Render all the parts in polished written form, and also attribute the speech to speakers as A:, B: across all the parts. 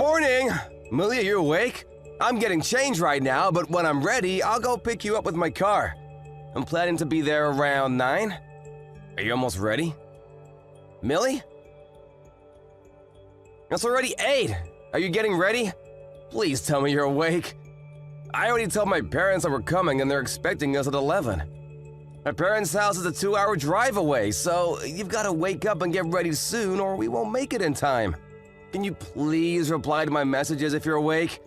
A: morning! Millie, are you awake? I'm getting changed right now, but when I'm ready, I'll go pick you up with my car. I'm planning to be there around 9. Are you almost ready? Millie? It's already 8. Are you getting ready? Please tell me you're awake. I already told my parents that we're coming and they're expecting us at 11. My parents' house is a 2-hour drive away, so you've got to wake up and get ready soon or we won't make it in time. Can you please reply to my messages if you're awake?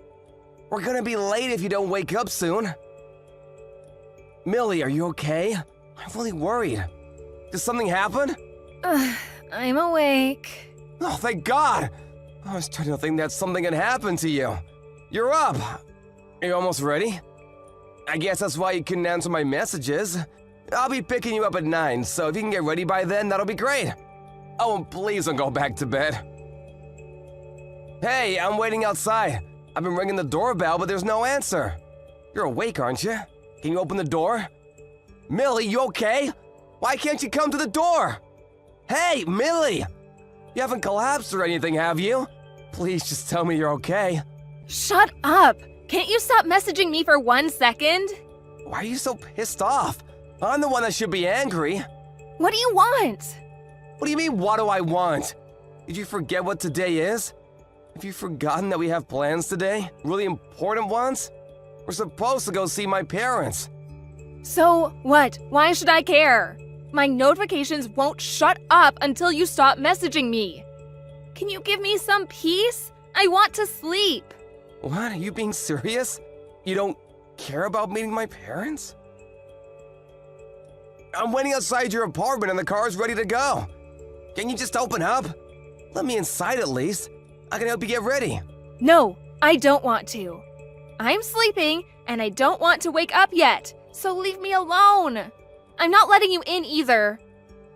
A: We're gonna be late if you don't wake up soon. Millie, are you okay? I'm really worried. Did something happen?
B: I'm awake.
A: Oh, thank God! I was starting to think that something had happened to you. You're up. Are you almost ready? I guess that's why you couldn't answer my messages. I'll be picking you up at 9, so if you can get ready by then, that'll be great. Oh, and please don't go back to bed. Hey, I'm waiting outside. I've been ringing the doorbell, but there's no answer. You're awake, aren't you? Can you open the door? Millie, you okay? Why can't you come to the door? Hey, Millie! You haven't collapsed or anything, have you? Please just tell me you're okay.
B: Shut up! Can't you stop messaging me for 1 second?
A: Why are you so pissed off? I'm the one that should be angry.
B: What do you want?
A: What do you mean, what do I want? Did you forget what today is? Have you forgotten that we have plans today? Really important ones? We're supposed to go see my parents.
B: So what? Why should I care? My notifications won't shut up until you stop messaging me. Can you give me some peace? I want to sleep.
A: What? Are you being serious? You don't care about meeting my parents? I'm waiting outside your apartment and the car's ready to go. Can you just open up? Let me inside at least. I can help you get ready.
B: No, I don't want to. I'm sleeping and I don't want to wake up yet, so leave me alone. I'm not letting you in either.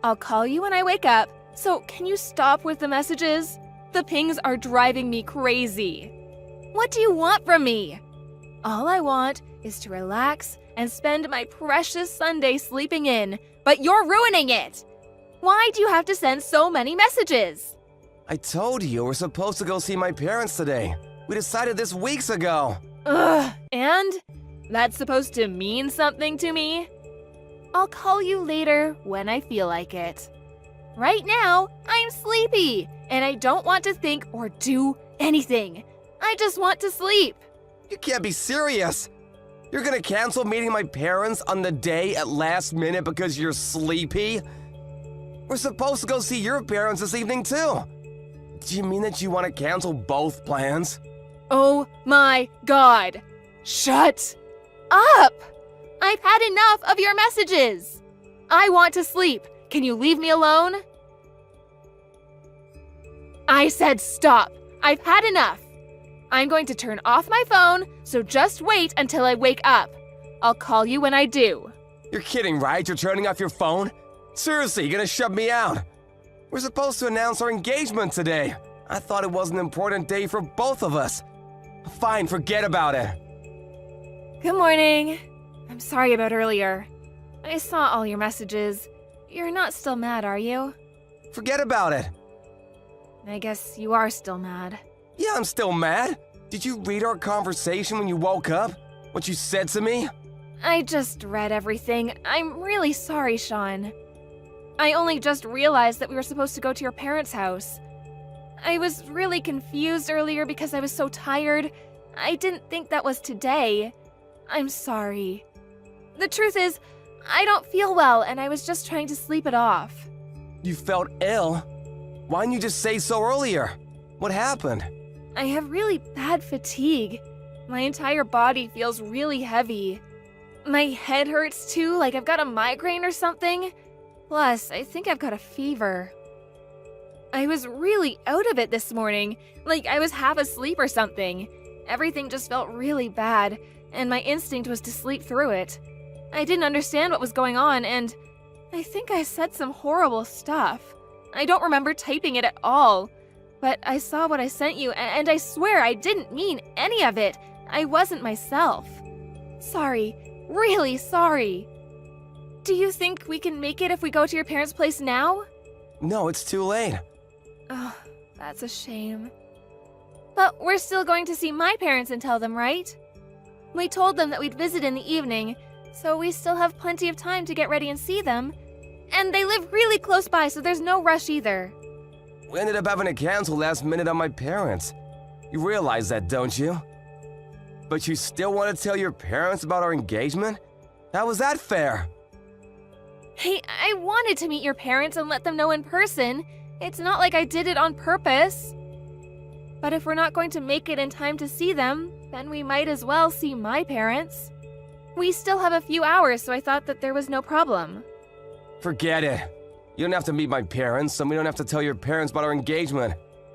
B: I'll call you when I wake up, so can you stop with the messages? The pings are driving me crazy. What do you want from me? All I want is to relax and spend my precious Sunday sleeping in, but you're ruining it. Why do you have to send so many messages?
A: I told you we're supposed to go see my parents today. We decided this weeks ago.
B: Ugh, and? That's supposed to mean something to me? I'll call you later when I feel like it. Right now, I'm sleepy, and I don't want to think or do anything. I just want to sleep.
A: You can't be serious. You're gonna cancel meeting my parents on the day at last minute because you're sleepy? We're supposed to go see your parents this evening too. Do you mean that you want to cancel both plans?
B: Oh my God. Shut up! I've had enough of your messages. I want to sleep. Can you leave me alone? I said stop. I've had enough. I'm going to turn off my phone, so just wait until I wake up. I'll call you when I do.
A: You're kidding, right? You're turning off your phone? Seriously, you're gonna shut me out? We're supposed to announce our engagement today. I thought it was an important day for both of us. Fine, forget about it.
B: Good morning. I'm sorry about earlier. I saw all your messages. You're not still mad, are you?
A: Forget about it.
B: I guess you are still mad.
A: Yeah, I'm still mad. Did you read our conversation when you woke up? What you said to me?
B: I just read everything. I'm really sorry, Sean. I only just realized that we were supposed to go to your parents' house. I was really confused earlier because I was so tired. I didn't think that was today. I'm sorry. The truth is, I don't feel well and I was just trying to sleep it off.
A: You felt ill? Why didn't you just say so earlier? What happened?
B: I have really bad fatigue. My entire body feels really heavy. My head hurts too, like I've got a migraine or something. Plus, I think I've got a fever. I was really out of it this morning, like I was half asleep or something. Everything just felt really bad, and my instinct was to sleep through it. I didn't understand what was going on, and I think I said some horrible stuff. I don't remember typing it at all, but I saw what I sent you, and I swear I didn't mean any of it. I wasn't myself. Sorry, really sorry. Do you think we can make it if we go to your parents' place now?
A: No, it's too late.
B: Oh, that's a shame. But we're still going to see my parents and tell them, right? We told them that we'd visit in the evening, so we still have plenty of time to get ready and see them. And they live really close by, so there's no rush either.
A: We ended up having to cancel last minute on my parents. You realize that, don't you? But you still want to tell your parents about our engagement? How was that fair?
B: Hey, I wanted to meet your parents and let them know in person. It's not like I did it on purpose. But if we're not going to make it in time to see them, then we might as well see my parents. We still have a few hours, so I thought that there was no problem.
A: Forget it. You don't have to meet my parents, and we don't have to tell your parents about our engagement.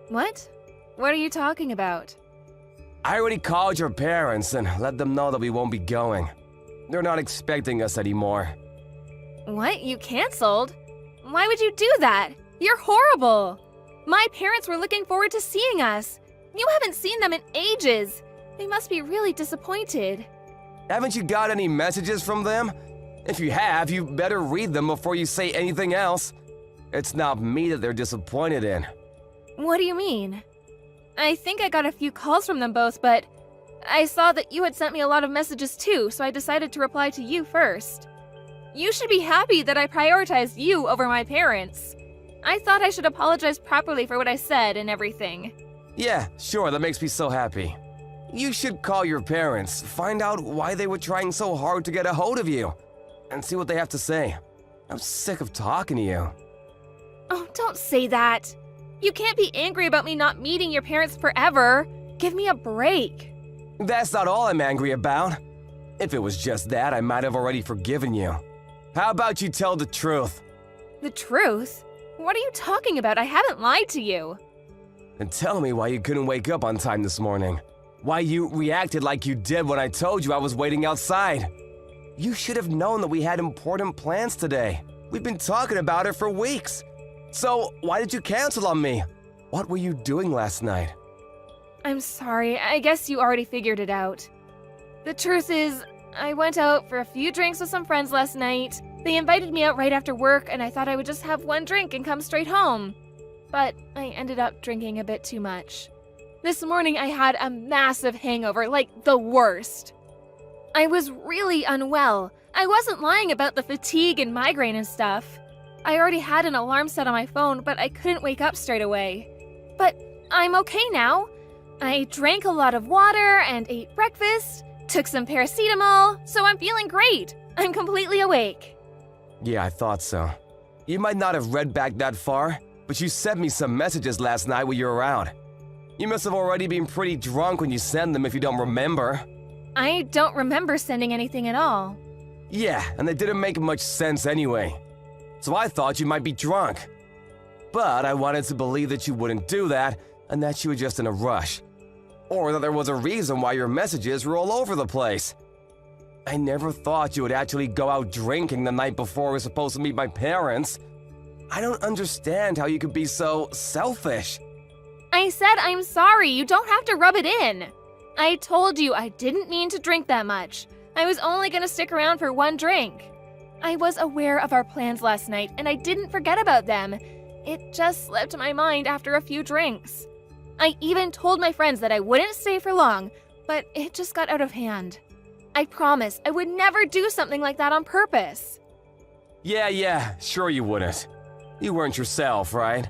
B: What? What are you talking about?
A: I already called your parents and let them know that we won't be going. They're not expecting us anymore.
B: What? You canceled? Why would you do that? You're horrible! My parents were looking forward to seeing us. You haven't seen them in ages. They must be really disappointed.
A: Haven't you got any messages from them? If you have, you better read them before you say anything else. It's not me that they're disappointed in.
B: What do you mean? I think I got a few calls from them both, but I saw that you had sent me a lot of messages too, so I decided to reply to you first. You should be happy that I prioritized you over my parents. I thought I should apologize properly for what I said and everything.
A: Yeah, sure, that makes me so happy. You should call your parents, find out why they were trying so hard to get a hold of you, and see what they have to say. I'm sick of talking to you.
B: Oh, don't say that. You can't be angry about me not meeting your parents forever. Give me a break.
A: That's not all I'm angry about. If it was just that, I might have already forgiven you. How about you tell the truth?
B: The truth? What are you talking about? I haven't lied to you.
A: And tell me why you couldn't wake up on time this morning. Why you reacted like you did when I told you I was waiting outside. You should have known that we had important plans today. We've been talking about it for weeks. So why did you cancel on me? What were you doing last night?
B: I'm sorry. I guess you already figured it out. The truth is, I went out for a few drinks with some friends last night. They invited me out right after work, and I thought I would just have one drink and come straight home. But I ended up drinking a bit too much. This morning I had a massive hangover, like the worst. I was really unwell. I wasn't lying about the fatigue and migraine and stuff. I already had an alarm set on my phone, but I couldn't wake up straight away. But I'm okay now. I drank a lot of water and ate breakfast, took some paracetamol, so I'm feeling great. I'm completely awake.
A: Yeah, I thought so. You might not have read back that far, but you sent me some messages last night while you were out. You must have already been pretty drunk when you sent them if you don't remember.
B: I don't remember sending anything at all.
A: Yeah, and they didn't make much sense anyway. So I thought you might be drunk. But I wanted to believe that you wouldn't do that and that you were just in a rush. Or that there was a reason why your messages were all over the place. I never thought you would actually go out drinking the night before we were supposed to meet my parents. I don't understand how you could be so selfish.
B: I said I'm sorry. You don't have to rub it in. I told you I didn't mean to drink that much. I was only going to stick around for one drink. I was aware of our plans last night, and I didn't forget about them. It just slipped my mind after a few drinks. I even told my friends that I wouldn't stay for long, but it just got out of hand. I promise I would never do something like that on purpose.
A: Yeah, sure you wouldn't. You weren't yourself, right?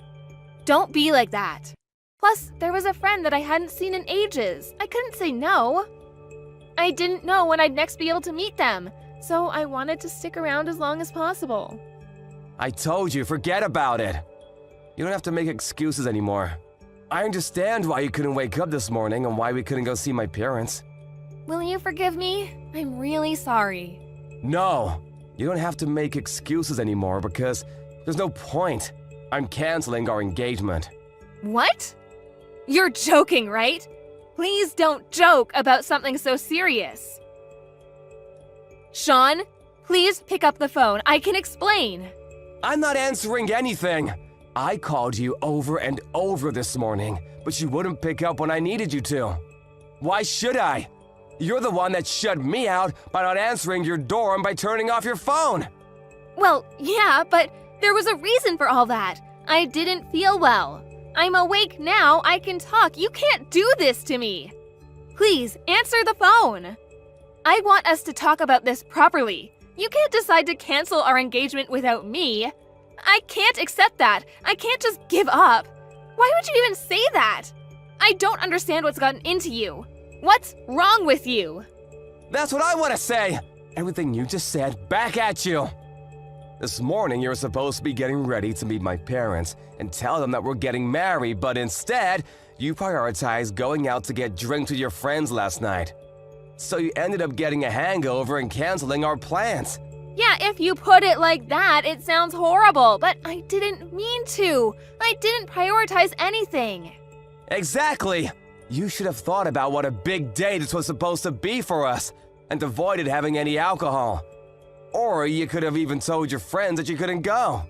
B: Don't be like that. Plus, there was a friend that I hadn't seen in ages. I couldn't say no. I didn't know when I'd next be able to meet them, so I wanted to stick around as long as possible.
A: I told you, forget about it. You don't have to make excuses anymore. I understand why you couldn't wake up this morning and why we couldn't go see my parents.
B: Will you forgive me? I'm really sorry.
A: No, you don't have to make excuses anymore because there's no point. I'm canceling our engagement.
B: What? You're joking, right? Please don't joke about something so serious. Sean, please pick up the phone. I can explain.
A: I'm not answering anything. I called you over and over this morning, but you wouldn't pick up when I needed you to. Why should I? You're the one that shut me out by not answering your door and by turning off your phone.
B: Well, yeah, but there was a reason for all that. I didn't feel well. I'm awake now. I can talk. You can't do this to me. Please, answer the phone. I want us to talk about this properly. You can't decide to cancel our engagement without me. I can't accept that. I can't just give up. Why would you even say that? I don't understand what's gotten into you. What's wrong with you?
A: That's what I want to say! Everything you just said, back at you! This morning, you were supposed to be getting ready to meet my parents and tell them that we're getting married, but instead, you prioritized going out to get drinks with your friends last night. So you ended up getting a hangover and canceling our plans.
B: Yeah, if you put it like that, it sounds horrible, but I didn't mean to. I didn't prioritize anything.
A: Exactly! You should have thought about what a big day this was supposed to be for us and avoided having any alcohol. Or you could have even told your friends that you couldn't go.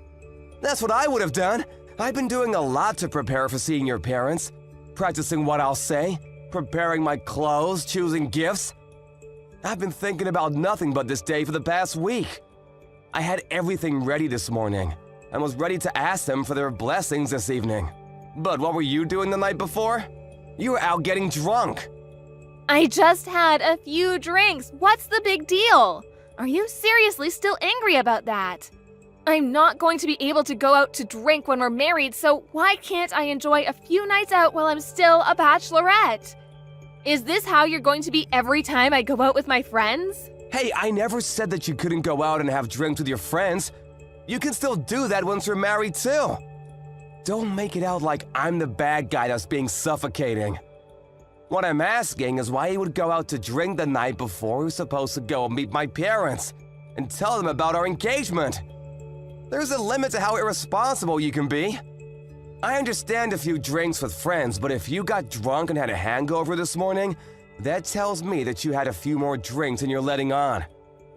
A: That's what I would have done. I've been doing a lot to prepare for seeing your parents. Practicing what I'll say, preparing my clothes, choosing gifts. I've been thinking about nothing but this day for the past week. I had everything ready this morning and was ready to ask them for their blessings this evening. But what were you doing the night before? You were out getting drunk.
B: I just had a few drinks. What's the big deal? Are you seriously still angry about that? I'm not going to be able to go out to drink when we're married, so why can't I enjoy a few nights out while I'm still a bachelorette? Is this how you're going to be every time I go out with my friends?
A: Hey, I never said that you couldn't go out and have drinks with your friends. You can still do that once you're married too. Don't make it out like I'm the bad guy that's being suffocating. What I'm asking is why you would go out to drink the night before we were supposed to go and meet my parents and tell them about our engagement. There's a limit to how irresponsible you can be. I understand a few drinks with friends, but if you got drunk and had a hangover this morning, that tells me that you had a few more drinks than you're letting on.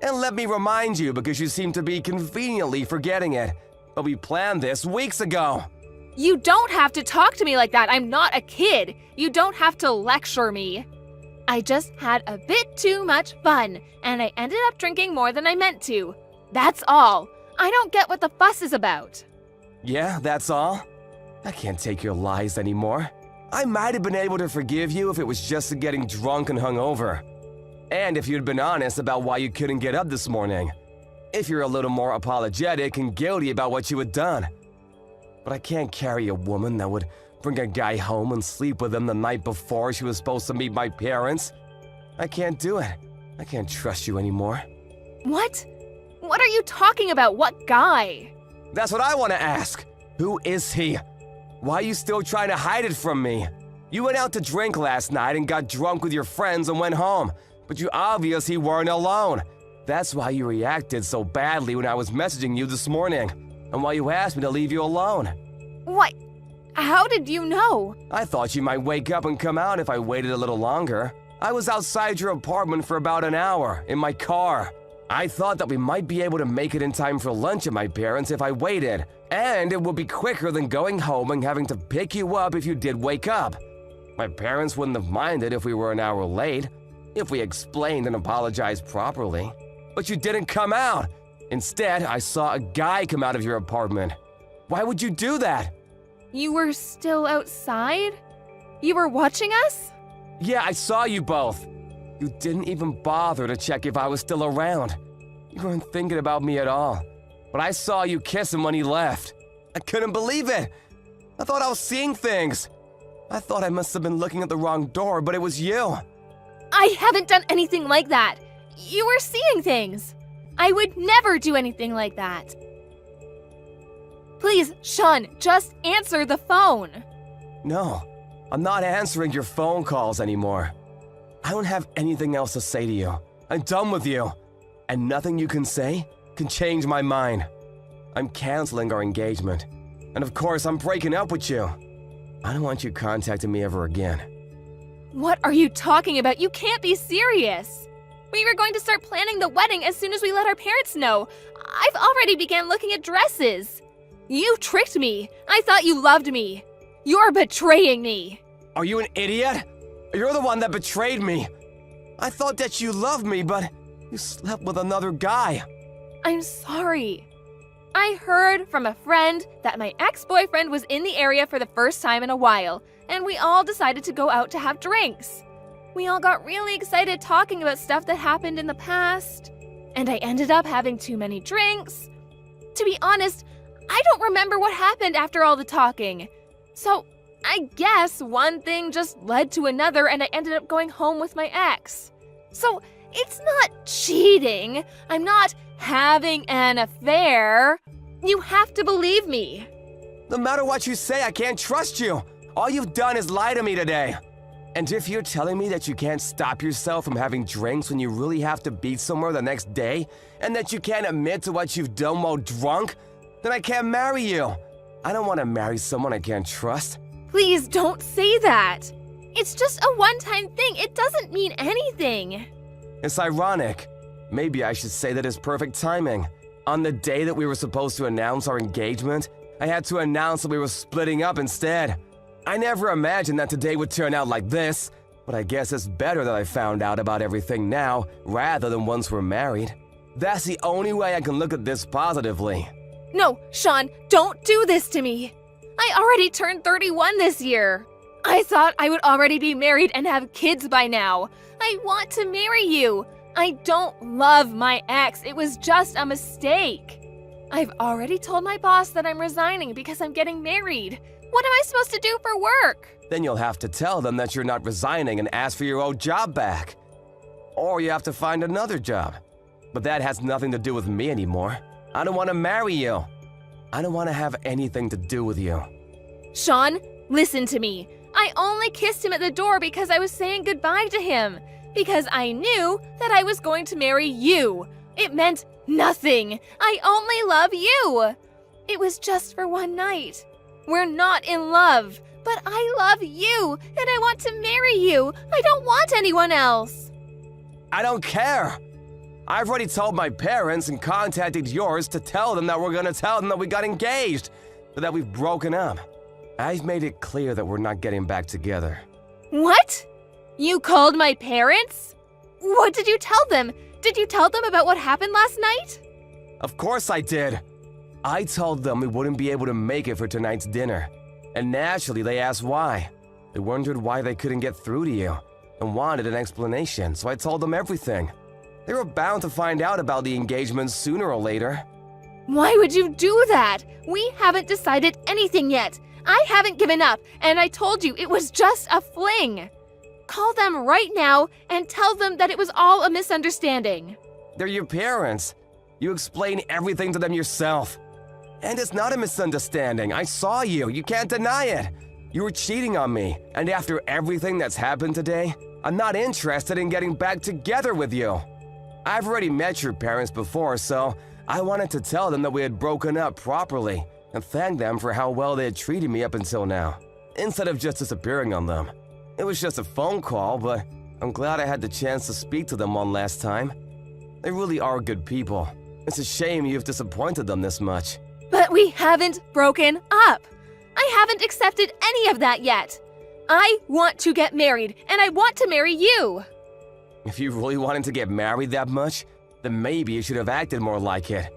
A: And let me remind you, because you seem to be conveniently forgetting it, but we planned this weeks ago.
B: You don't have to talk to me like that. I'm not a kid. You don't have to lecture me. I just had a bit too much fun, and I ended up drinking more than I meant to. That's all. I don't get what the fuss is about.
A: Yeah, that's all? I can't take your lies anymore. I might have been able to forgive you if it was just getting drunk and hungover. And if you'd been honest about why you couldn't get up this morning. If you're a little more apologetic and guilty about what you had done. But I can't carry a woman that would bring a guy home and sleep with him the night before she was supposed to meet my parents. I can't do it. I can't trust you anymore.
B: What? What are you talking about? What guy?
A: That's what I want to ask. Who is he? Why are you still trying to hide it from me? You went out to drink last night and got drunk with your friends and went home, but you obviously weren't alone. That's why you reacted so badly when I was messaging you this morning, and why you asked me to leave you alone.
B: What? How did you know?
A: I thought you might wake up and come out if I waited a little longer. I was outside your apartment for about an hour, in my car. I thought that we might be able to make it in time for lunch at my parents' if I waited, and it would be quicker than going home and having to pick you up if you did wake up. My parents wouldn't have minded if we were an hour late, if we explained and apologized properly. But you didn't come out. Instead, I saw a guy come out of your apartment. Why would you do that?
B: You were still outside? You were watching us?
A: Yeah, I saw you both. You didn't even bother to check if I was still around. You weren't thinking about me at all. But I saw you kiss him when he left. I couldn't believe it. I thought I was seeing things. I thought I must have been looking at the wrong door, but it was you.
B: I haven't done anything like that. You were seeing things. I would never do anything like that. Please, Sean, just answer the phone.
A: No, I'm not answering your phone calls anymore. I don't have anything else to say to you. I'm done with you. And nothing you can say can change my mind. I'm canceling our engagement. And of course, I'm breaking up with you. I don't want you contacting me ever again.
B: What are you talking about? You can't be serious. We were going to start planning the wedding as soon as we let our parents know. I've already began looking at dresses. You tricked me. I thought you loved me. You're betraying me.
A: Are you an idiot? You're the one that betrayed me. I thought that you loved me, but you slept with another guy.
B: I'm sorry. I heard from a friend that my ex-boyfriend was in the area for the first time in a while, and we all decided to go out to have drinks. We all got really excited talking about stuff that happened in the past, and I ended up having too many drinks. To be honest, I don't remember what happened after all the talking. So, I guess one thing just led to another and I ended up going home with my ex. So, it's not cheating. I'm not having an affair. You have to believe me.
A: No matter what you say, I can't trust you. All you've done is lie to me today. And if you're telling me that you can't stop yourself from having drinks when you really have to be somewhere the next day, and that you can't admit to what you've done while drunk, then I can't marry you. I don't want to marry someone I can't trust.
B: Please don't say that. It's just a one-time thing. It doesn't mean anything.
A: It's ironic. Maybe I should say that it's perfect timing. On the day that we were supposed to announce our engagement, I had to announce that we were splitting up instead. I never imagined that today would turn out like this, but I guess it's better that I found out about everything now rather than once we're married. That's the only way I can look at this positively.
B: No, Sean, don't do this to me. I already turned 31 this year. I thought I would already be married and have kids by now. I want to marry you. I don't love my ex. It was just a mistake. I've already told my boss that I'm resigning because I'm getting married. What am I supposed to do for work?
A: Then you'll have to tell them that you're not resigning and ask for your old job back. Or you have to find another job. But that has nothing to do with me anymore. I don't want to marry you. I don't want to have anything to do with you.
B: Sean, listen to me. I only kissed him at the door because I was saying goodbye to him. Because I knew that I was going to marry you. It meant nothing. I only love you. It was just for one night. We're not in love, but I love you and I want to marry you. I don't want anyone else.
A: I don't care. I've already told my parents and contacted yours to tell them that we're gonna tell them that we got engaged, but that we've broken up. I've made it clear that we're not getting back together.
B: What? You called my parents? What did you tell them? Did you tell them about what happened last night?
A: Of course I did. I told them we wouldn't be able to make it for tonight's dinner. And naturally, they asked why. They wondered why they couldn't get through to you and wanted an explanation, so I told them everything. They were bound to find out about the engagement sooner or later.
B: Why would you do that? We haven't decided anything yet. I haven't given up, and I told you it was just a fling. Call them right now and tell them that it was all a misunderstanding.
A: They're your parents. You explain everything to them yourself. And it's not a misunderstanding. I saw you. You can't deny it. You were cheating on me. And after everything that's happened today, I'm not interested in getting back together with you. I've already met your parents before, so I wanted to tell them that we had broken up properly and thank them for how well they had treated me up until now, instead of just disappearing on them. It was just a phone call, but I'm glad I had the chance to speak to them one last time. They really are good people. It's a shame you've disappointed them this much.
B: But we haven't broken up. I haven't accepted any of that yet. I want to get married, and I want to marry you.
A: If you really wanted to get married that much, then maybe you should have acted more like it.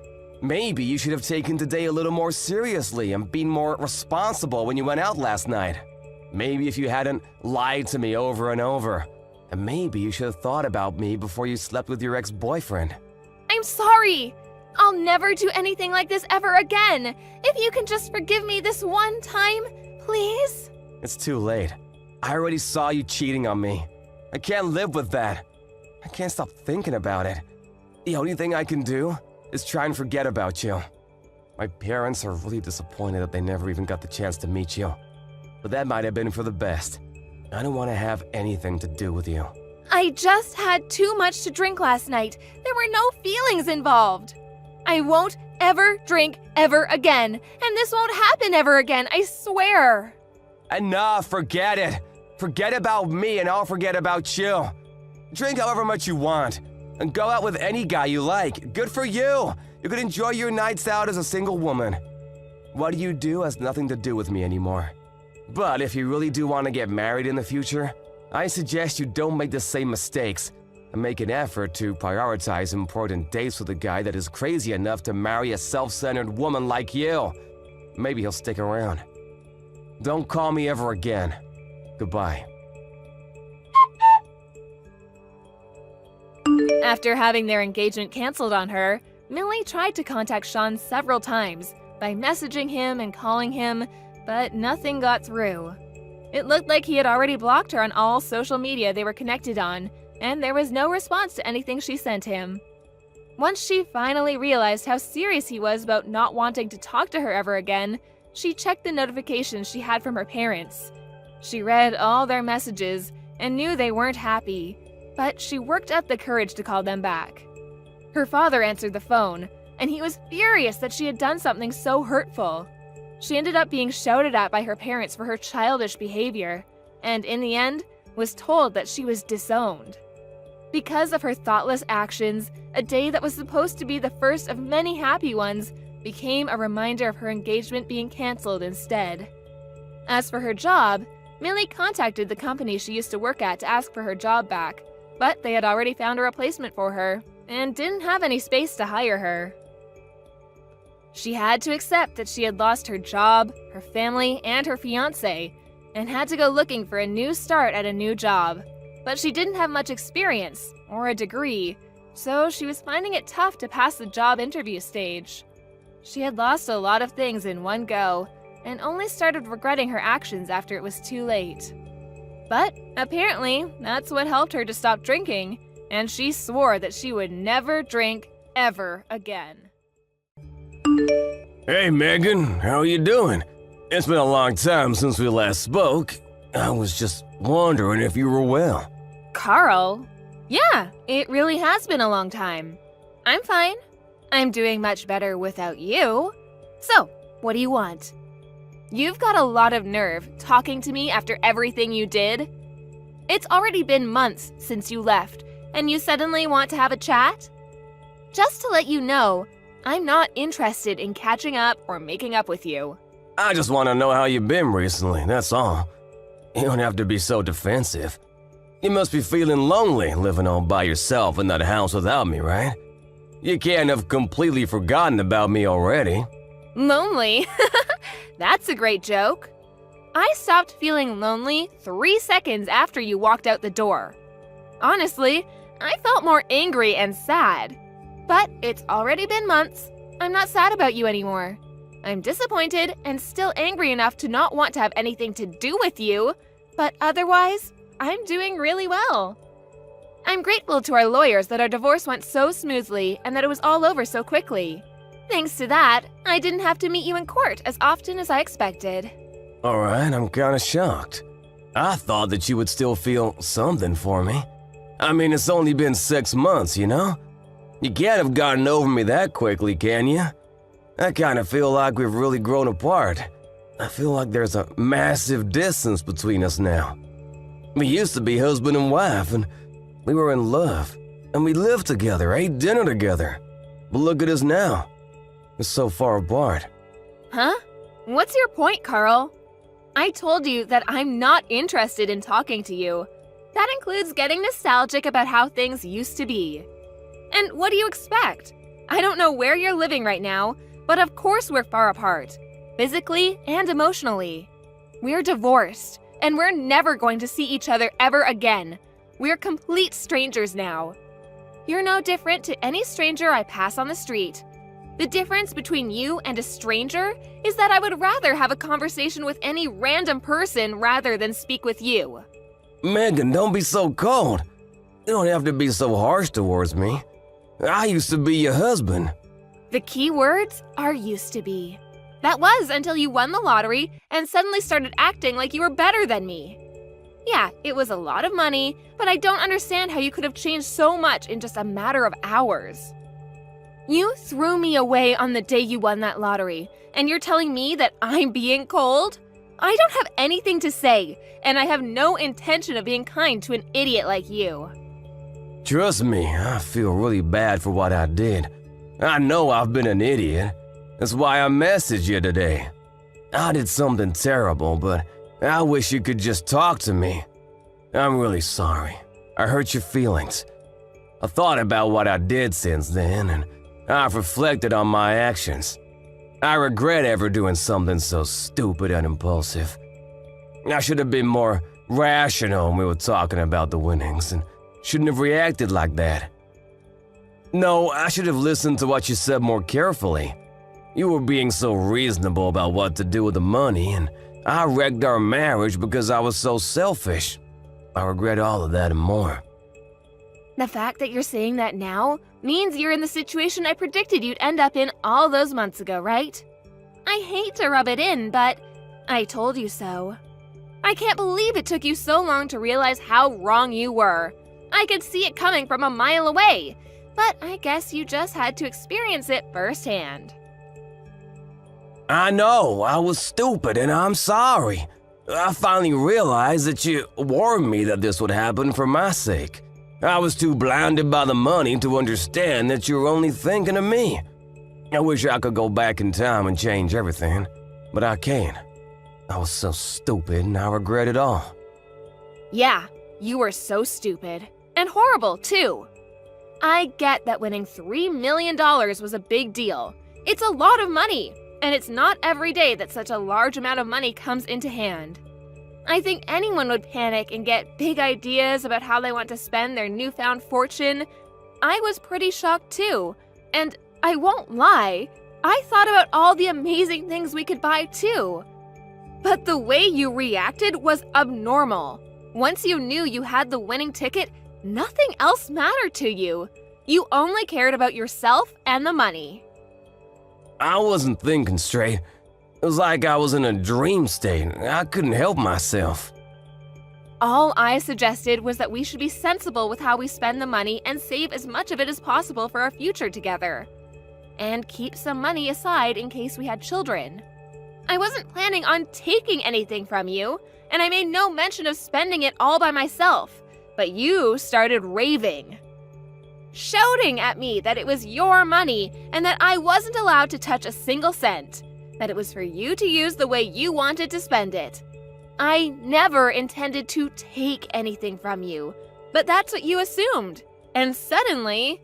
A: Maybe you should have taken today a little more seriously and been more responsible when you went out last night. Maybe if you hadn't lied to me over and over. And maybe you should have thought about me before you slept with your ex-boyfriend.
B: I'm sorry. I'll never do anything like this ever again. If you can just forgive me this one time, please?
A: It's too late. I already saw you cheating on me. I can't live with that. I can't stop thinking about it. The only thing I can do is try and forget about you. My parents are really disappointed that they never even got the chance to meet you. But that might have been for the best. I don't want to have anything to do with you.
B: I just had too much to drink last night. There were no feelings involved. I won't ever drink ever again. And this won't happen ever again, I swear.
A: Enough, forget it. Forget about me and I'll forget about you. Drink however much you want. And go out with any guy you like. Good for you. You can enjoy your nights out as a single woman. What you do has nothing to do with me anymore. But if you really do want to get married in the future, I suggest you don't make the same mistakes and make an effort to prioritize important dates with a guy that is crazy enough to marry a self-centered woman like you. Maybe he'll stick around. Don't call me ever again. Goodbye.
B: After having their engagement canceled on her, Millie tried to contact Sean several times by messaging him and calling him, but nothing got through. It looked like he had already blocked her on all social media they were connected on, and there was no response to anything she sent him. Once she finally realized how serious he was about not wanting to talk to her ever again, she checked the notifications she had from her parents. She read all their messages and knew they weren't happy, but she worked up the courage to call them back. Her father answered the phone, and he was furious that she had done something so hurtful. She ended up being shouted at by her parents for her childish behavior, and in the end, was told that she was disowned. Because of her thoughtless actions, a day that was supposed to be the first of many happy ones became a reminder of her engagement being canceled instead. As for her job, Millie contacted the company she used to work at to ask for her job back, but they had already found a replacement for her and didn't have any space to hire her. She had to accept that she had lost her job, her family, and her fiancé, and had to go looking for a new start at a new job. But she didn't have much experience, or a degree, so she was finding it tough to pass the job interview stage. She had lost a lot of things in one go, and only started regretting her actions after it was too late. But apparently, that's what helped her to stop drinking, and she swore that she would never drink ever again.
A: Hey Megan, how are you doing? It's been a long time since we last spoke. I was just wondering if you were well.
B: Carl? Yeah, it really has been a long time. I'm fine. I'm doing much better without you. So, what do you want? You've got a lot of nerve talking to me after everything you did. It's already been months since you left, and you suddenly want to have a chat? Just to let you know, I'm not interested in catching up or making up with you.
A: I just want to know how you've been recently, that's all. You don't have to be so defensive. You must be feeling lonely living all by yourself in that house without me, right? You can't have completely forgotten about me already.
B: Lonely? That's a great joke. I stopped feeling lonely 3 seconds after you walked out the door. Honestly, I felt more angry and sad. But it's already been months. I'm not sad about you anymore. I'm disappointed and still angry enough to not want to have anything to do with you, but otherwise, I'm doing really well. I'm grateful to our lawyers that our divorce went so smoothly and that it was all over so quickly. Thanks to that, I didn't have to meet you in court as often as I expected.
A: Alright, I'm kinda shocked. I thought that you would still feel something for me. I mean, it's only been 6 months, you know? You can't have gotten over me that quickly, can you? I kinda feel like we've really grown apart. I feel like there's a massive distance between us now. We used to be husband and wife, and we were in love, and we lived together, ate dinner together. But look at us now. We're so far apart.
B: Huh? What's your point, Carl? I told you that I'm not interested in talking to you. That includes getting nostalgic about how things used to be. And what do you expect? I don't know where you're living right now, but of course we're far apart, physically and emotionally. We're divorced, and we're never going to see each other ever again. We're complete strangers now. You're no different to any stranger I pass on the street. The difference between you and a stranger is that I would rather have a conversation with any random person rather than speak with you.
A: Megan, don't be so cold. You don't have to be so harsh towards me. I used to be your husband.
B: The key words are used to be. That was until you won the lottery and suddenly started acting like you were better than me. Yeah, it was a lot of money, but I don't understand how you could have changed so much in just a matter of hours. You threw me away on the day you won that lottery, and you're telling me that I'm being cold? I don't have anything to say, and I have no intention of being kind to an idiot like you.
A: Trust me, I feel really bad for what I did. I know I've been an idiot. That's why I messaged you today. I did something terrible, but I wish you could just talk to me. I'm really sorry. I hurt your feelings. I thought about what I did since then, and I've reflected on my actions. I regret ever doing something so stupid and impulsive. I should have been more rational when we were talking about the winnings, and shouldn't have reacted like that. No, I should have listened to what you said more carefully. You were being so reasonable about what to do with the money, and I wrecked our marriage because I was so selfish. I regret all of that and more.
B: The fact that you're saying that now means you're in the situation I predicted you'd end up in all those months ago, right? I hate to rub it in, but I told you so. I can't believe it took you so long to realize how wrong you were. I could see it coming from a mile away, but I guess you just had to experience it firsthand.
A: I know, I was stupid and I'm sorry. I finally realized that you warned me that this would happen for my sake. I was too blinded by the money to understand that you were only thinking of me. I wish I could go back in time and change everything, but I can't. I was so stupid and I regret it all.
B: Yeah, you were so stupid. And horrible, too. I get that winning $3 million was a big deal. It's a lot of money, and it's not every day that such a large amount of money comes into hand. I think anyone would panic and get big ideas about how they want to spend their newfound fortune. I was pretty shocked too, and I won't lie, I thought about all the amazing things we could buy too. But the way you reacted was abnormal. Once you knew you had the winning ticket, nothing else mattered to you. You only cared about yourself and the money.
A: I wasn't thinking straight. It was like I was in a dream state. I couldn't help myself.
B: All I suggested was that we should be sensible with how we spend the money and save as much of it as possible for our future together. And keep some money aside in case we had children. I wasn't planning on taking anything from you, and I made no mention of spending it all by myself, but you started raving. Shouting at me that it was your money and that I wasn't allowed to touch a single cent, that it was for you to use the way you wanted to spend it. I never intended to take anything from you, but that's what you assumed. And suddenly,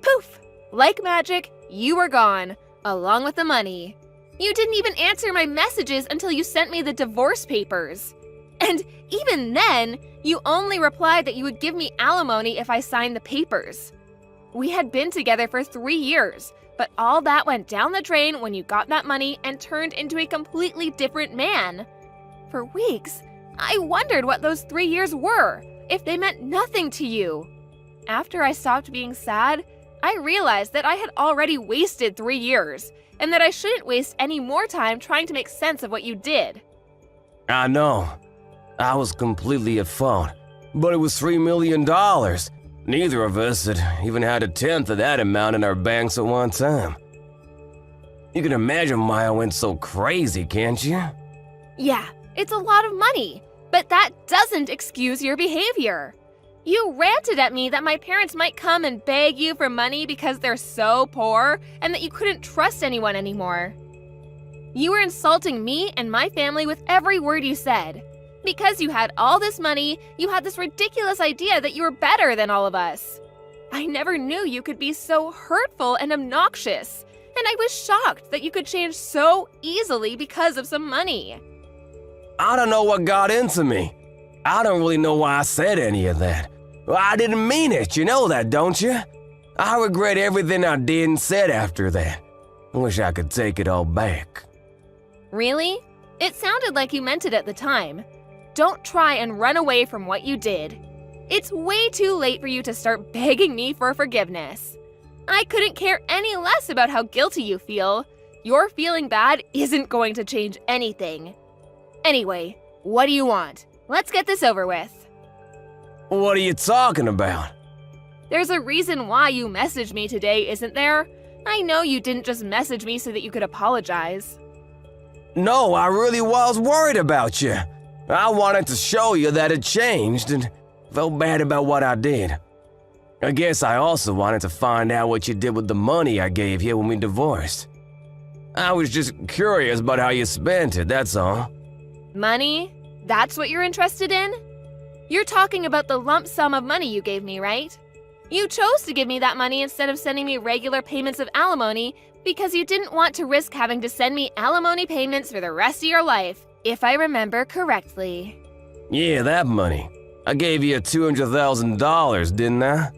B: poof, like magic, you were gone, along with the money. You didn't even answer my messages until you sent me the divorce papers. And even then, you only replied that you would give me alimony if I signed the papers. We had been together for 3 years, but all that went down the drain when you got that money and turned into a completely different man. For weeks, I wondered what those 3 years were, if they meant nothing to you. After I stopped being sad, I realized that I had already wasted 3 years, and that I shouldn't waste any more time trying to make sense of what you did.
A: I know. I was completely at fault. But it was $3 million. Neither of us had even had a tenth of that amount in our banks at one time. You can imagine why I went so crazy, can't you?
B: Yeah, it's a lot of money, but that doesn't excuse your behavior. You ranted at me that my parents might come and beg you for money because they're so poor and that you couldn't trust anyone anymore. You were insulting me and my family with every word you said. Because you had all this money, you had this ridiculous idea that you were better than all of us. I never knew you could be so hurtful and obnoxious, and I was shocked that you could change so easily because of some money.
A: I don't know what got into me. I don't really know why I said any of that. I didn't mean it, you know that, don't you? I regret everything I did and said after that. I wish I could take it all back.
B: Really? It sounded like you meant it at the time. Don't try and run away from what you did. It's way too late for you to start begging me for forgiveness. I couldn't care any less about how guilty you feel. Your feeling bad isn't going to change anything. Anyway, what do you want? Let's get this over with.
A: What are you talking about?
B: There's a reason why you messaged me today, isn't there? I know you didn't just message me so that you could apologize.
A: No, I really was worried about you. I wanted to show you that it changed and felt bad about what I did. I guess I also wanted to find out what you did with the money I gave you when we divorced. I was just curious about how you spent it, that's all.
B: Money? That's what you're interested in? You're talking about the lump sum of money you gave me, right? You chose to give me that money instead of sending me regular payments of alimony because you didn't want to risk having to send me alimony payments for the rest of your life, if I remember correctly.
A: Yeah, that money. I gave you $200,000, didn't I?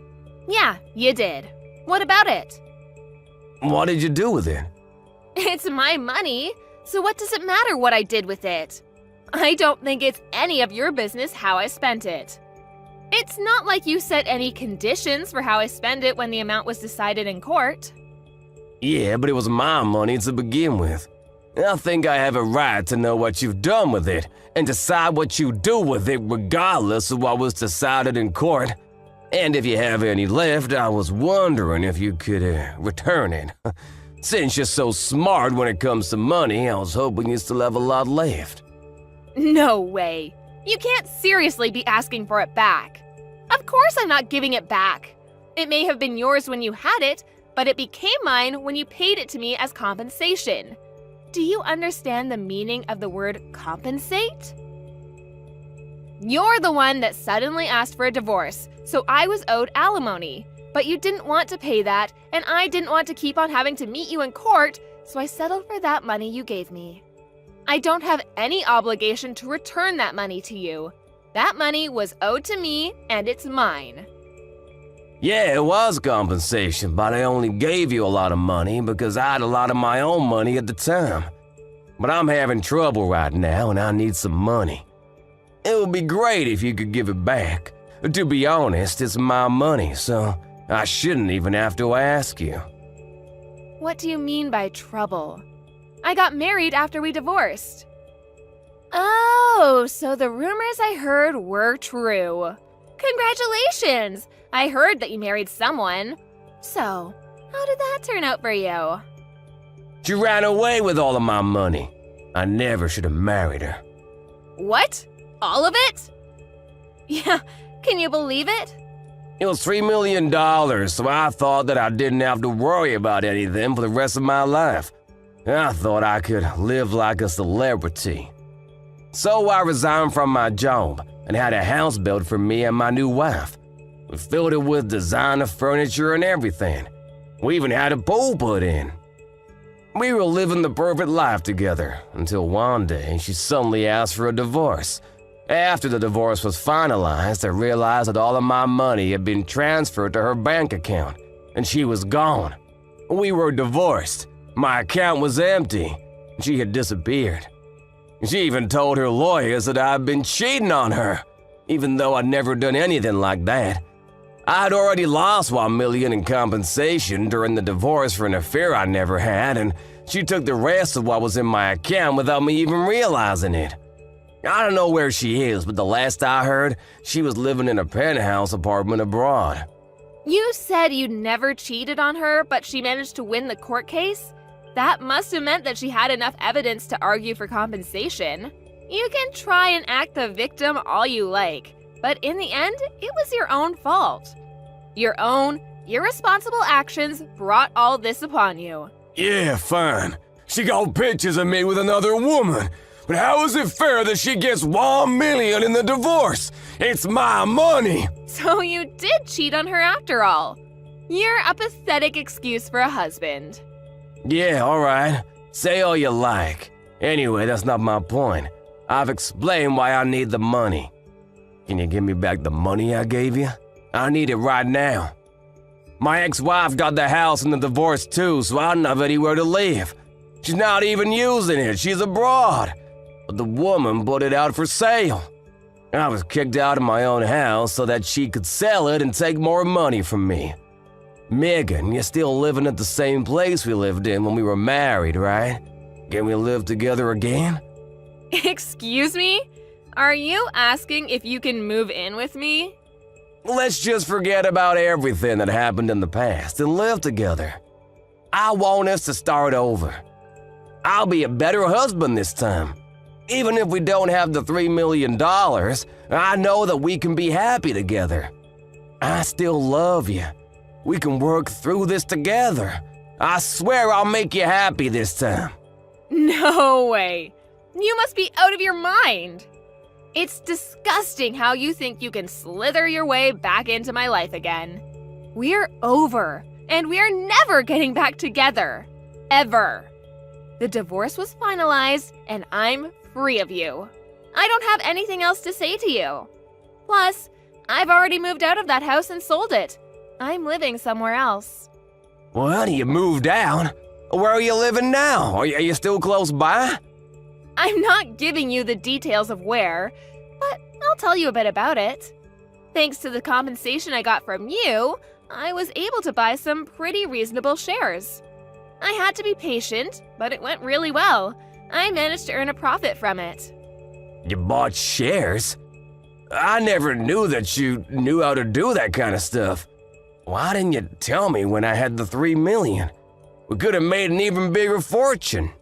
B: Yeah, you did. What about it?
A: What did you do with it?
B: It's my money, so what does it matter what I did with it? I don't think it's any of your business how I spent it. It's not like you set any conditions for how I spend it when the amount was decided in court.
A: Yeah, but it was my money to begin with. I think I have a right to know what you've done with it and decide what you do with it regardless of what was decided in court. And if you have any left, I was wondering if you could return it. Since you're so smart when it comes to money, I was hoping you still have a lot left.
B: No way. You can't seriously be asking for it back. Of course I'm not giving it back. It may have been yours when you had it, but it became mine when you paid it to me as compensation. Do you understand the meaning of the word compensate? You're the one that suddenly asked for a divorce, so I was owed alimony. But you didn't want to pay that, and I didn't want to keep on having to meet you in court, so I settled for that money you gave me. I don't have any obligation to return that money to you. That money was owed to me, and it's mine.
A: Yeah, it was compensation, but I only gave you a lot of money because I had a lot of my own money at the time. But I'm having trouble right now, and I need some money. It would be great if you could give it back. To be honest, it's my money, so I shouldn't even have to ask you.
B: What do you mean by trouble? I got married after we divorced. Oh, so the rumors I heard were true. Congratulations! I heard that you married someone. So, how did that turn out for you?
A: She ran away with all of my money. I never should have married her.
B: What? All of it? Yeah, can you believe it?
A: It was $3 million, so I thought that I didn't have to worry about anything for the rest of my life. I thought I could live like a celebrity. So I resigned from my job and had a house built for me and my new wife. We filled it with designer furniture and everything. We even had a pool put in. We were living the perfect life together until one day she suddenly asked for a divorce. After the divorce was finalized, I realized that all of my money had been transferred to her bank account, and she was gone. We were divorced. My account was empty. She had disappeared. She even told her lawyers that I had been cheating on her, even though I'd never done anything like that. I had already lost $1 million in compensation during the divorce for an affair I never had, and she took the rest of what was in my account without me even realizing it. I don't know where she is, but the last I heard, she was living in a penthouse apartment abroad.
B: You said you never cheated on her, but she managed to win the court case? That must have meant that she had enough evidence to argue for compensation. You can try and act the victim all you like, but in the end, it was your own fault. Your own irresponsible actions brought all this upon you.
A: Yeah, fine. She got pictures of me with another woman. But how is it fair that she gets $1 million in the divorce? It's my money!
B: So you did cheat on her after all. You're a pathetic excuse for a husband.
A: Yeah, alright. Say all you like. Anyway, that's not my point. I've explained why I need the money. Can you give me back the money I gave you? I need it right now. My ex-wife got the house in the divorce too, so I don't have anywhere to live. She's not even using it, she's abroad. But the woman put it out for sale. I was kicked out of my own house so that she could sell it and take more money from me. Megan, you're still living at the same place we lived in when we were married, right? Can we live together again?
B: Excuse me? Are you asking if you can move in with me?
A: Let's just forget about everything that happened in the past and live together. I want us to start over. I'll be a better husband this time. Even if we don't have the $3 million, I know that we can be happy together. I still love you. We can work through this together. I swear I'll make you happy this time.
B: No way. You must be out of your mind. It's disgusting how you think you can slither your way back into my life again. We're over, and we're never getting back together. Ever. The divorce was finalized, and I'm free of you. I don't have anything else to say to you. Plus, I've already moved out of that house and sold it. I'm living somewhere else.
A: Well, honey, you moved out. Where are you living now? Are you still close by?
B: I'm not giving you the details of where, but I'll tell you a bit about it. Thanks to the compensation I got from you, I was able to buy some pretty reasonable shares. I had to be patient, but it went really well. I managed to earn a profit from it.
A: You bought shares? I never knew that you knew how to do that kind of stuff. Why didn't you tell me when I had the $3 million? We could have made an even bigger fortune.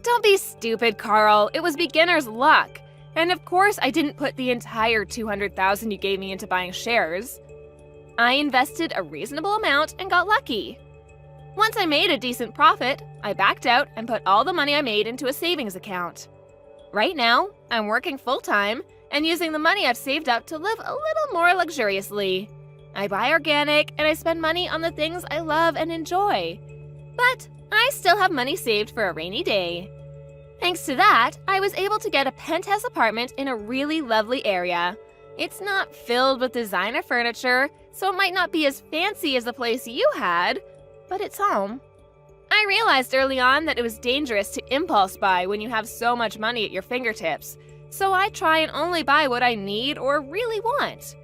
B: Don't be stupid, Carl. It was beginner's luck. And of course, I didn't put the entire $200,000 you gave me into buying shares. I invested a reasonable amount and got lucky. Once I made a decent profit, I backed out and put all the money I made into a savings account. Right now, I'm working full-time and using the money I've saved up to live a little more luxuriously. I buy organic and I spend money on the things I love and enjoy. But I still have money saved for a rainy day. Thanks to that, I was able to get a penthouse apartment in a really lovely area. It's not filled with designer furniture, so it might not be as fancy as the place you had, but it's home. I realized early on that it was dangerous to impulse buy when you have so much money at your fingertips, so I try and only buy what I need or really want.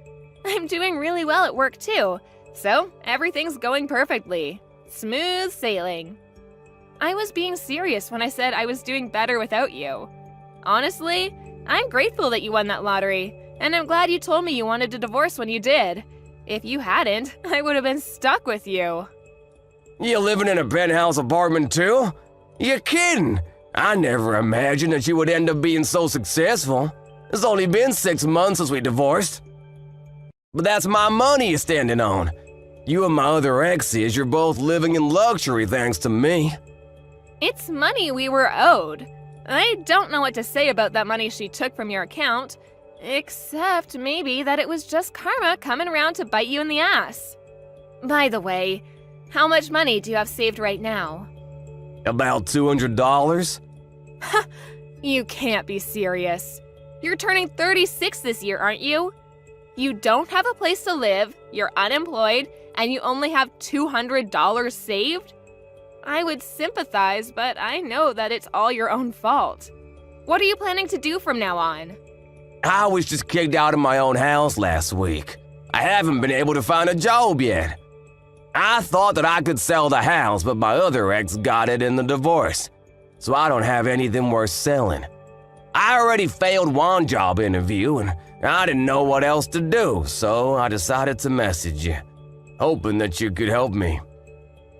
B: I'm doing really well at work too, so everything's going perfectly. Smooth sailing. I was being serious when I said I was doing better without you. Honestly, I'm grateful that you won that lottery, and I'm glad you told me you wanted a divorce when you did. If you hadn't, I would have been stuck with you.
A: You living in a penthouse apartment too? You're kidding! I never imagined that you would end up being so successful. It's only been 6 months since we divorced. But that's my money you're standing on. You and my other exes, you're both living in luxury thanks to me.
B: It's money we were owed. I don't know what to say about that money she took from your account, except maybe that it was just karma coming around to bite you in the ass. By the way, how much money do you have saved right now?
A: About $200?
B: You can't be serious. You're turning 36 this year, aren't you? You don't have a place to live, you're unemployed, and you only have $200 saved? I would sympathize, but I know that it's all your own fault. What are you planning to do from now on?
A: I was just kicked out of my own house last week. I haven't been able to find a job yet. I thought that I could sell the house, but my other ex got it in the divorce, so I don't have anything worth selling. I already failed one job interview, and I didn't know what else to do, so I decided to message you, hoping that you could help me.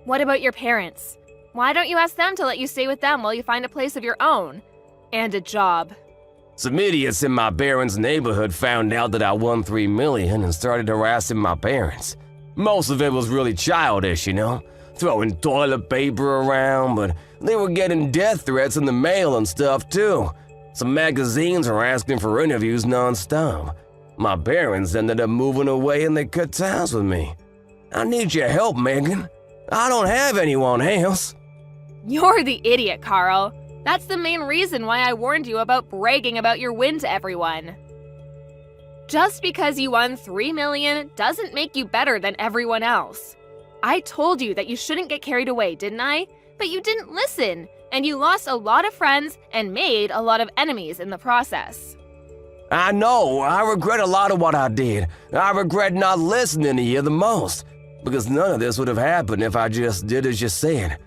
B: What about your parents? Why don't you ask them to let you stay with them while you find a place of your own? And a job.
A: Some idiots in my parents' neighborhood found out that I won $3 million and started harassing my parents. Most of it was really childish, you know, throwing toilet paper around, but they were getting death threats in the mail and stuff too. Some magazines were asking for interviews non-stop. My parents ended up moving away and they cut ties with me. I need your help, Megan. I don't have anyone else.
B: You're the idiot, Carl. That's the main reason why I warned you about bragging about your win to everyone. Just because you won $3 million doesn't make you better than everyone else. I told you that you shouldn't get carried away, didn't I? But you didn't listen, and you lost a lot of friends and made a lot of enemies in the process.
A: I know, I regret a lot of what I did. I regret not listening to you the most, because none of this would have happened if I just did as you said.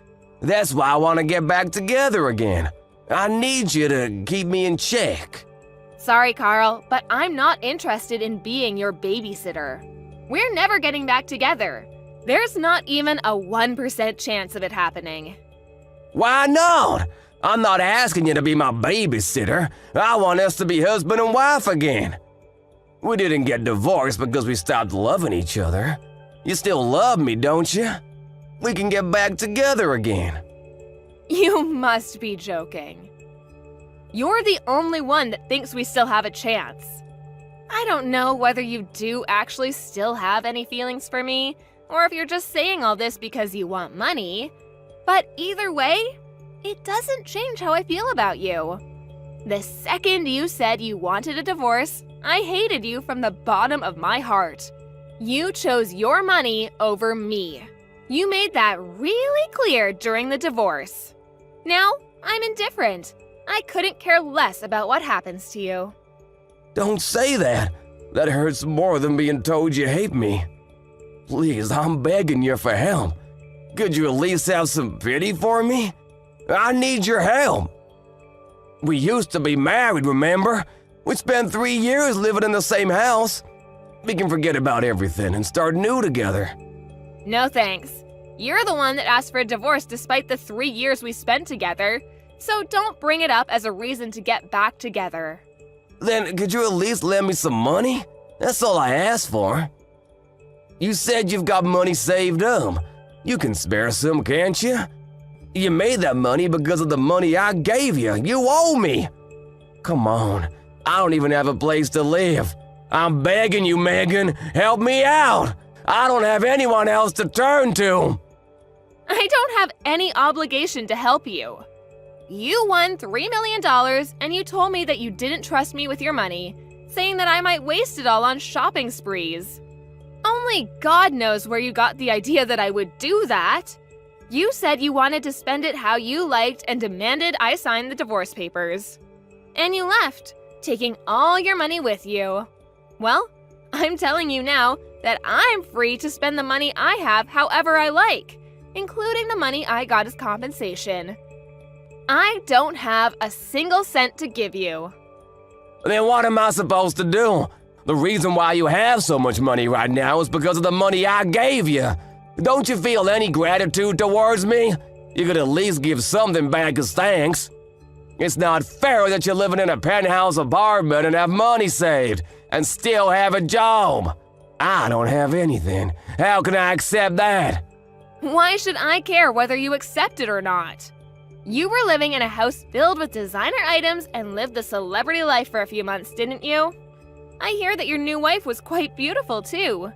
A: That's why I want to get back together again. I need you to keep me in check.
B: Sorry, Carl, but I'm not interested in being your babysitter. We're never getting back together. There's not even a 1% chance of it happening.
A: Why not? I'm not asking you to be my babysitter. I want us to be husband and wife again. We didn't get divorced because we stopped loving each other. You still love me, don't you? We can get back together again.
B: You must be joking. You're the only one that thinks we still have a chance. I don't know whether you do actually still have any feelings for me, or if you're just saying all this because you want money. But either way, it doesn't change how I feel about you. The second you said you wanted a divorce, I hated you from the bottom of my heart. You chose your money over me. You made that really clear during the divorce. Now, I'm indifferent. I couldn't care less about what happens to you.
A: Don't say that. That hurts more than being told you hate me. Please, I'm begging you for help. Could you at least have some pity for me? I need your help. We used to be married, remember? We spent 3 years living in the same house. We can forget about everything and start new together.
B: No thanks. You're the one that asked for a divorce despite the 3 years we spent together. So don't bring it up as a reason to get back together.
A: Then could you at least lend me some money? That's all I asked for. You said you've got money saved up. You can spare some, can't you? You made that money because of the money I gave you. You owe me. Come on. I don't even have a place to live. I'm begging you, Megan. Help me out. I don't have anyone else to turn to.
B: I don't have any obligation to help you. You won $3 million and you told me that you didn't trust me with your money, saying that I might waste it all on shopping sprees. Only God knows where you got the idea that I would do that. You said you wanted to spend it how you liked and demanded I sign the divorce papers. And you left, taking all your money with you. Well, I'm telling you now that I'm free to spend the money I have however I like, including the money I got as compensation. I don't have a single cent to give you.
A: Then what am I supposed to do? The reason why you have so much money right now is because of the money I gave you. Don't you feel any gratitude towards me? You could at least give something back as thanks. It's not fair that you're living in a penthouse apartment and have money saved and still have a job. I don't have anything. How can I accept that?
B: Why should I care whether you accept it or not? You were living in a house filled with designer items and lived the celebrity life for a few months, didn't you? I hear that your new wife was quite beautiful too.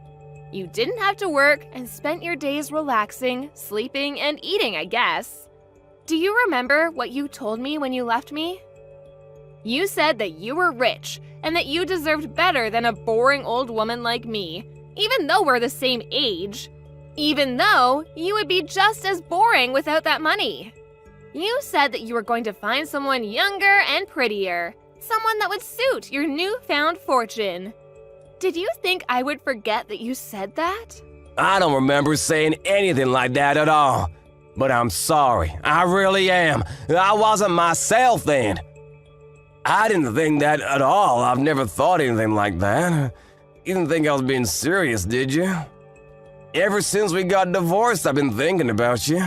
B: You didn't have to work and spent your days relaxing, sleeping, and eating, I guess. Do you remember what you told me when you left me? You said that you were rich and that you deserved better than a boring old woman like me, even though we're the same age. Even though you would be just as boring without that money. You said that you were going to find someone younger and prettier, someone that would suit your newfound fortune. Did you think I would forget that you said that?
A: I don't remember saying anything like that at all. But I'm sorry, I really am. I wasn't myself then. I didn't think that at all. I've never thought anything like that. You didn't think I was being serious, did you? Ever since we got divorced, I've been thinking about you.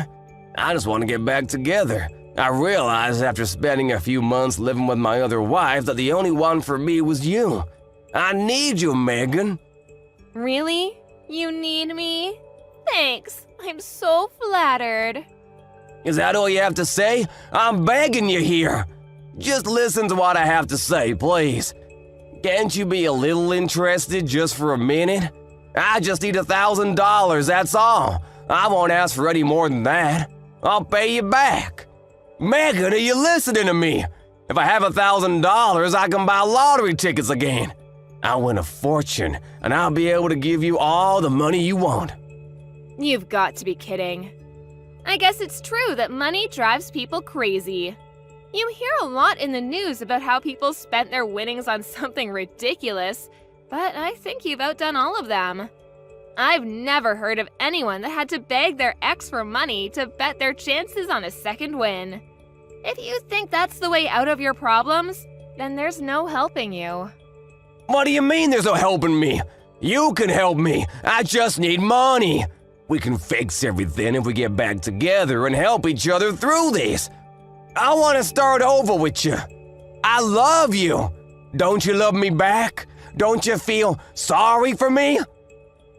A: I just want to get back together. I realized after spending a few months living with my other wife that the only one for me was you. I need you, Megan.
B: Really? You need me? Thanks. I'm so flattered.
A: Is that all you have to say? I'm begging you here. Just listen to what I have to say, please. Can't you be a little interested just for a minute? I just need $1,000, that's all. I won't ask for any more than that. I'll pay you back. Megan, are you listening to me? If I have $1,000, I can buy lottery tickets again. I'll win a fortune, and I'll be able to give you all the money you want.
B: You've got to be kidding. I guess it's true that money drives people crazy. You hear a lot in the news about how people spent their winnings on something ridiculous, but I think you've outdone all of them. I've never heard of anyone that had to beg their ex for money to bet their chances on a second win. If you think that's the way out of your problems, then there's no helping you.
A: What do you mean there's no helping me? You can help me. I just need money. We can fix everything if we get back together and help each other through this. I want to start over with you. I love you. Don't you love me back? Don't you feel sorry for me?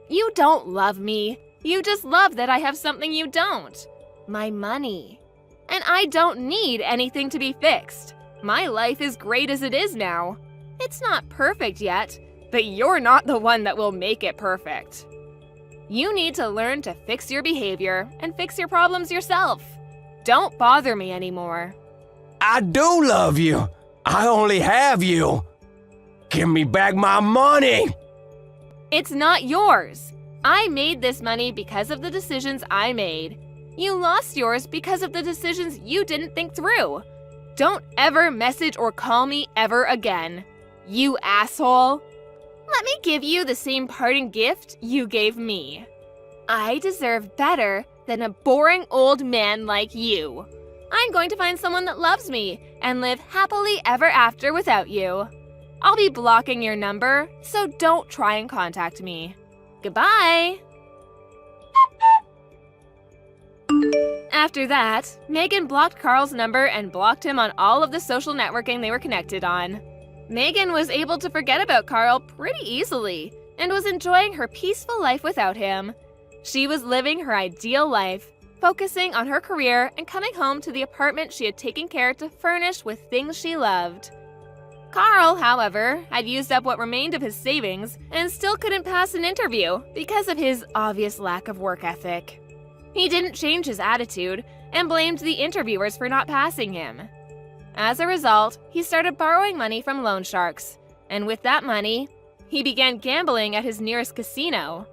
B: You don't love me. You just love that I have something you don't. My money. And I don't need anything to be fixed. My life is great as it is now. It's not perfect yet, but you're not the one that will make it perfect. You need to learn to fix your behavior and fix your problems yourself. Don't bother me anymore.
A: I do love you. I only have you. Give me back my money.
B: It's not yours. I made this money because of the decisions I made. You lost yours because of the decisions you didn't think through. Don't ever message or call me ever again. You asshole. Let me give you the same parting gift you gave me. I deserve better than a boring old man like you. I'm going to find someone that loves me and live happily ever after without you. I'll be blocking your number, so don't try and contact me. Goodbye. After that, Megan blocked Carl's number and blocked him on all of the social networking they were connected on. Megan was able to forget about Carl pretty easily and was enjoying her peaceful life without him. She was living her ideal life, focusing on her career and coming home to the apartment she had taken care to furnish with things she loved. Carl, however, had used up what remained of his savings and still couldn't pass an interview because of his obvious lack of work ethic. He didn't change his attitude and blamed the interviewers for not passing him. As a result, he started borrowing money from loan sharks, and with that money, he began gambling at his nearest casino.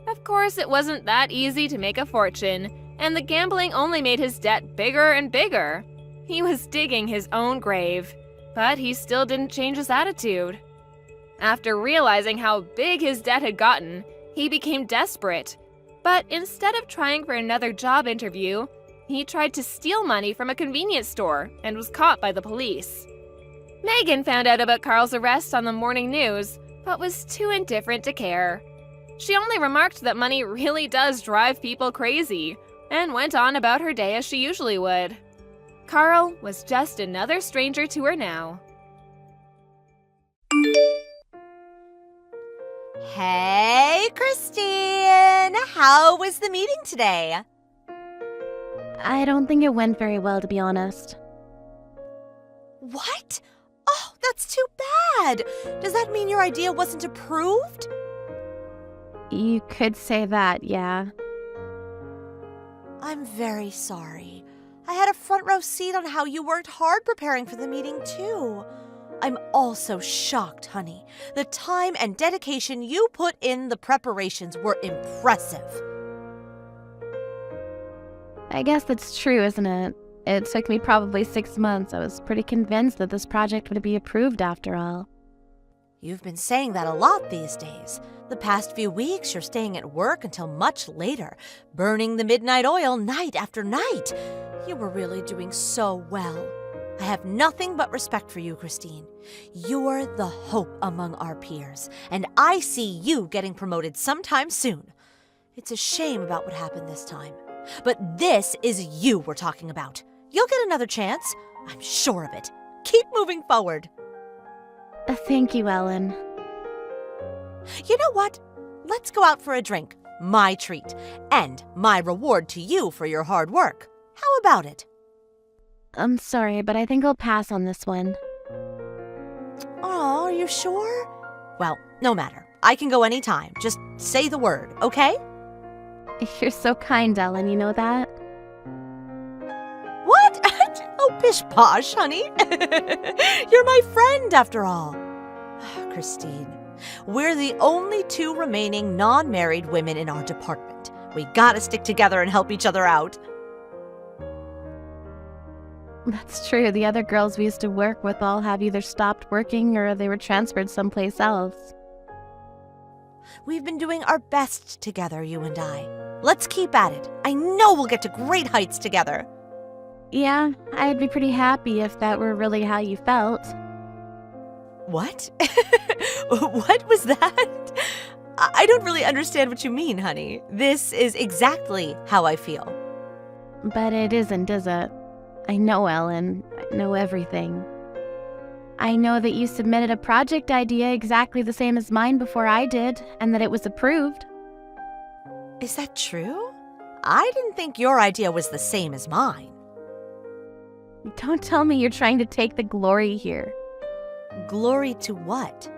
B: Of course, it wasn't that easy to make a fortune, and the gambling only made his debt bigger and bigger. He was digging his own grave, but he still didn't change his attitude. After realizing how big his debt had gotten, he became desperate. But instead of trying for another job interview, he tried to steal money from a convenience store and was caught by the police. Megan found out about Carl's arrest on the morning news, but was too indifferent to care. She only remarked that money really does drive people crazy, and went on about her day as she usually would. Carl was just another stranger to her now.
C: Hey, Christine! How was the meeting today?
D: I don't think it went very well, to be honest.
C: What? Oh, that's too bad! Does that mean your idea wasn't approved?
D: You could say that, yeah.
C: I'm very sorry. I had a front row seat on how you worked hard preparing for the meeting, too. I'm also shocked, honey. The time and dedication you put in the preparations were impressive.
D: I guess that's true, isn't it? It took me probably 6 months. I was pretty convinced that this project would be approved after all.
C: You've been saying that a lot these days. The past few weeks, you're staying at work until much later, burning the midnight oil night after night. You were really doing so well. I have nothing but respect for you, Christine. You're the hope among our peers, and I see you getting promoted sometime soon. It's a shame about what happened this time. But this is you we're talking about. You'll get another chance. I'm sure of it. Keep moving forward.
D: Thank you, Ellen.
C: You know what? Let's go out for a drink. My treat. And my reward to you for your hard work. How about it?
D: I'm sorry, but I think I'll pass on this one.
C: Oh, are you sure? Well, no matter. I can go anytime. Just say the word, okay?
D: You're so kind, Ellen, you know that?
C: What? Oh, pish-posh, honey. You're my friend, after all. Christine, we're the only 2 remaining non-married women in our department. We gotta stick together and help each other out.
D: That's true. The other girls we used to work with all have either stopped working or they were transferred someplace else.
C: We've been doing our best together, you and I. Let's keep at it. I know we'll get to great heights together.
D: Yeah, I'd be pretty happy if that were really how you felt.
C: What? What was that? I don't really understand what you mean, honey. This is exactly how I feel.
D: But it isn't, is it? I know, Ellen. I know everything. I know that you submitted a project idea exactly the same as mine before I did, and that it was approved.
C: Is that true? I didn't think your idea was the same as mine.
D: Don't tell me you're trying to take the glory here.
C: Glory to what?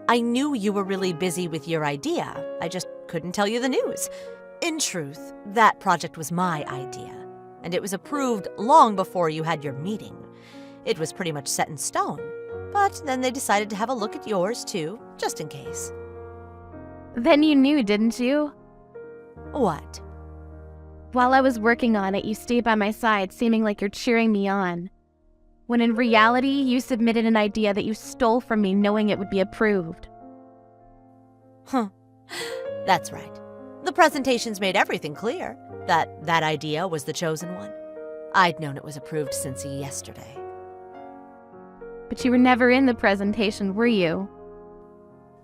C: I knew you were really busy with your idea. I just couldn't tell you the news. In truth, that project was my idea, and it was approved long before you had your meeting. It was pretty much set in stone, but then they decided to have a look at yours too, just in case.
D: Then you knew, didn't you?
C: What?
D: While I was working on it, you stayed by my side, seeming like you're cheering me on. When in reality, you submitted an idea that you stole from me, knowing it would be approved.
C: That's right. The presentations made everything clear, that idea was the chosen one. I'd known it was approved since yesterday.
D: But you were never in the presentation, were you?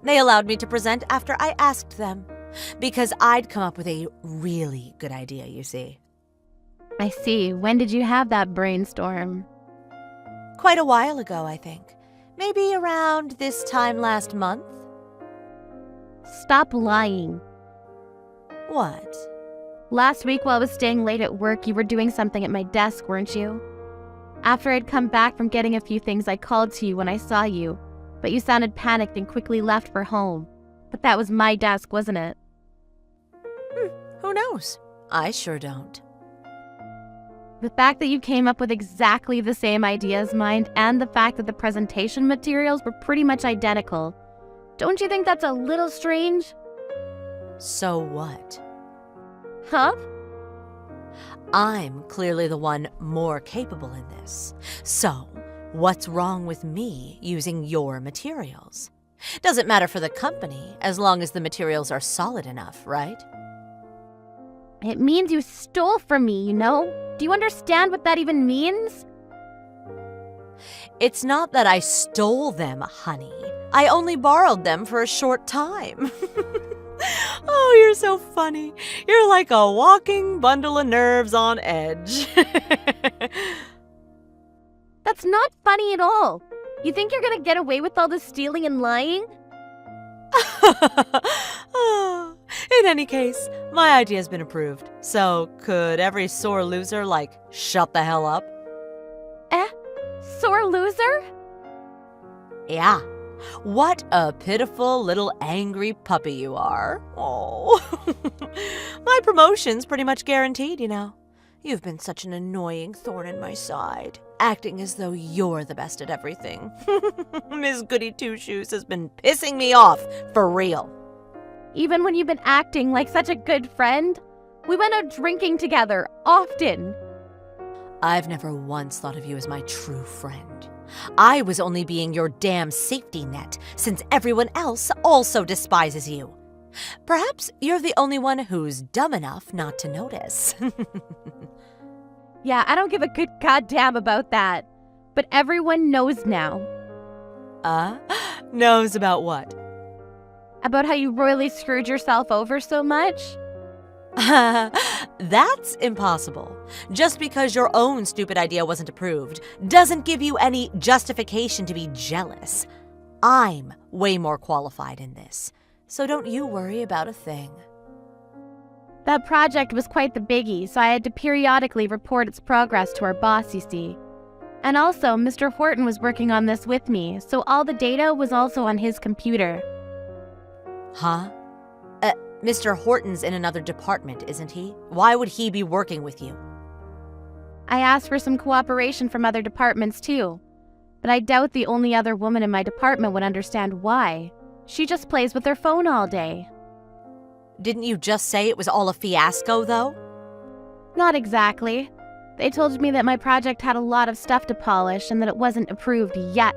C: They allowed me to present after I asked them, because I'd come up with a really good idea, you see.
D: I see. When did you have that brainstorm?
C: Quite a while ago, I think. Maybe around this time last month.
D: Stop lying.
C: What?
D: Last week while I was staying late at work, you were doing something at my desk, weren't you? After I'd come back from getting a few things, I called to you when I saw you, but you sounded panicked and quickly left for home. But that was my desk, wasn't it?
C: Who knows? I sure don't.
D: The fact that you came up with exactly the same idea as mine, and the fact that the presentation materials were pretty much identical, don't you think that's a little strange?
C: So what?
D: Huh?
C: I'm clearly the one more capable in this. So, what's wrong with me using your materials? Doesn't matter for the company, as long as the materials are solid enough, right?
D: It means you stole from me, you know? Do you understand what that even means?
C: It's not that I stole them, honey. I only borrowed them for a short time. Oh, you're so funny. You're like a walking bundle of nerves on edge.
D: That's not funny at all. You think you're gonna get away with all this stealing and lying?
C: In any case, my idea's been approved. So, could every sore loser, shut the hell up?
D: Sore loser?
C: Yeah. What a pitiful little angry puppy you are. Oh. My promotion's pretty much guaranteed, you know. You've been such an annoying thorn in my side, acting as though you're the best at everything. Miss Goody Two-Shoes has been pissing me off, for real.
D: Even when you've been acting like such a good friend? We went out drinking together, often.
C: I've never once thought of you as my true friend. I was only being your damn safety net, since everyone else also despises you. Perhaps you're the only one who's dumb enough not to notice.
D: Yeah, I don't give a good goddamn about that. But everyone knows now.
C: Knows about what?
D: About how you royally screwed yourself over so much?
C: That's impossible. Just because your own stupid idea wasn't approved doesn't give you any justification to be jealous. I'm way more qualified in this, so don't you worry about a thing.
D: That project was quite the biggie, so I had to periodically report its progress to our boss, you see. And also, Mr. Horton was working on this with me, so all the data was also on his computer.
C: Huh? Mr. Horton's in another department, isn't he? Why would he be working with you?
D: I asked for some cooperation from other departments too, but I doubt the only other woman in my department would understand why. She just plays with her phone all day.
C: Didn't you just say it was all a fiasco, though?
D: Not exactly. They told me that my project had a lot of stuff to polish and that it wasn't approved yet.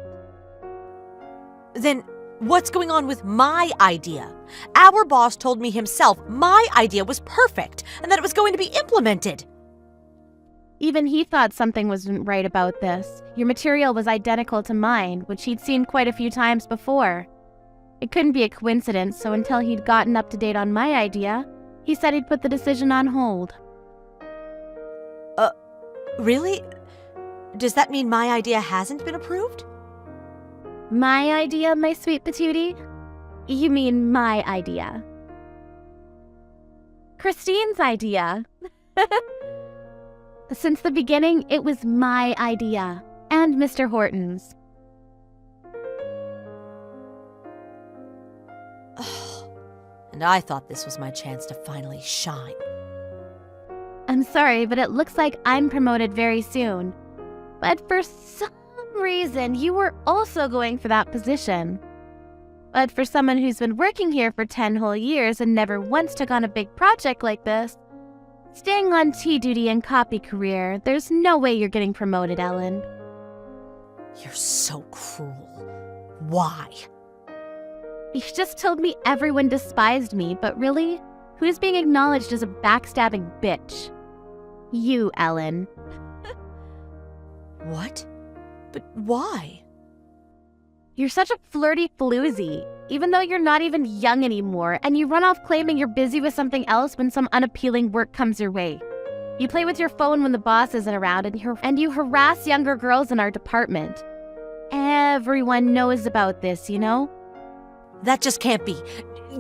C: Then what's going on with my idea? Our boss told me himself my idea was perfect and that it was going to be implemented.
D: Even he thought something wasn't right about this. Your material was identical to mine, which he'd seen quite a few times before. It couldn't be a coincidence, so until he'd gotten up to date on my idea, he said he'd put the decision on hold.
C: Really? Does that mean my idea hasn't been approved?
D: My idea, my sweet patootie? You mean my idea. Christine's idea. Since the beginning, it was my idea, and Mr. Horton's.
C: and I thought this was my chance to finally shine.
D: I'm sorry, but it looks like I'm promoted very soon. But for some reason, you were also going for that position. But for someone who's been working here for 10 whole years and never once took on a big project like this, staying on tea duty and copy career, there's no way you're getting promoted, Ellen.
C: You're so cruel. Why?
D: You just told me everyone despised me, but really, who's being acknowledged as a backstabbing bitch? You, Ellen.
C: What? But why?
D: You're such a flirty floozy, even though you're not even young anymore, and you run off claiming you're busy with something else when some unappealing work comes your way. You play with your phone when the boss isn't around, and you harass younger girls in our department. Everyone knows about this, you know?
C: That just can't be.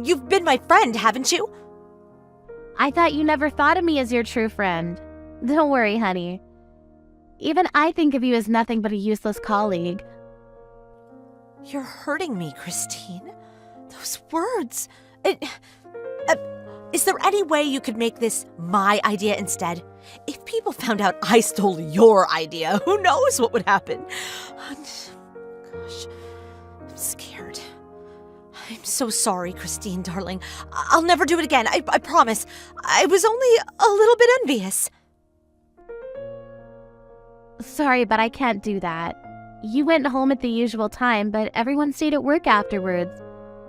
C: You've been my friend, haven't you?
D: I thought you never thought of me as your true friend. Don't worry, honey. Even I think of you as nothing but a useless colleague.
C: You're hurting me, Christine. Those words. Is there any way you could make this my idea instead? If people found out I stole your idea, who knows what would happen? Gosh, I'm scared. I'm so sorry, Christine, darling. I'll never do it again, I promise. I was only a little bit envious.
D: Sorry, but I can't do that. You went home at the usual time, but everyone stayed at work afterwards.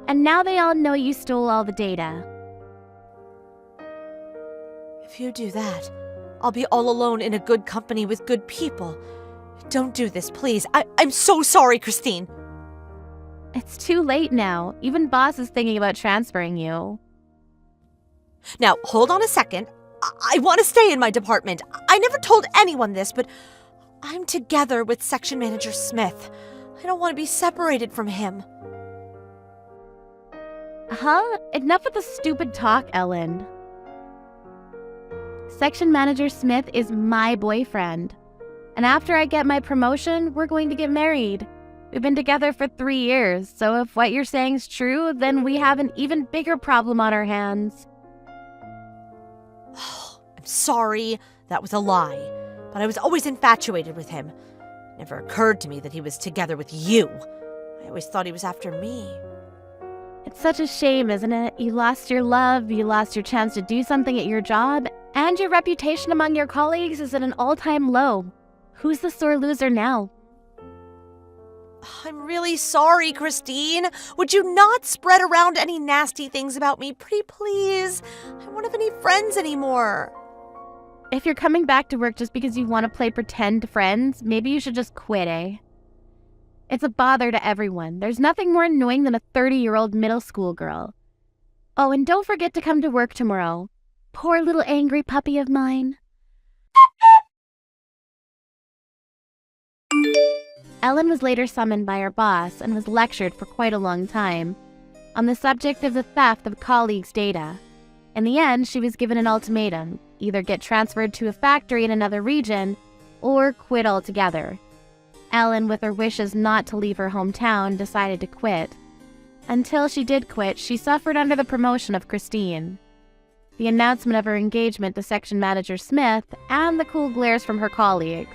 D: And now they all know you stole all the data.
C: If you do that, I'll be all alone in a good company with good people. Don't do this, please. I'm so sorry, Christine.
D: It's too late now. Even boss is thinking about transferring you.
C: Now, hold on a second. I want to stay in my department. I never told anyone this, but I'm together with Section Manager Smith. I don't want to be separated from him.
D: Huh? Enough with the stupid talk, Ellen. Section Manager Smith is my boyfriend. And after I get my promotion, we're going to get married. We've been together for 3 years, so if what you're saying is true, then we have an even bigger problem on our hands.
C: I'm sorry. That was a lie. But I was always infatuated with him. It never occurred to me that he was together with you. I always thought he was after me.
D: It's such a shame, isn't it? You lost your love, you lost your chance to do something at your job, and your reputation among your colleagues is at an all-time low. Who's the sore loser now?
C: I'm really sorry, Christine. Would you not spread around any nasty things about me, pretty please? I don't have any friends anymore.
D: If you're coming back to work just because you want to play pretend friends, maybe you should just quit, eh? It's a bother to everyone. There's nothing more annoying than a 30-year-old middle school girl. Oh, and don't forget to come to work tomorrow. Poor little angry puppy of mine. Ellen was later summoned by her boss and was lectured for quite a long time on the subject of the theft of colleagues' data. In the end, she was given an ultimatum: either get transferred to a factory in another region or quit altogether. Ellen, with her wishes not to leave her hometown, decided to quit. Until she did quit, she suffered under the promotion of Christine, the announcement of her engagement to Section Manager Smith, and the cool glares from her colleagues.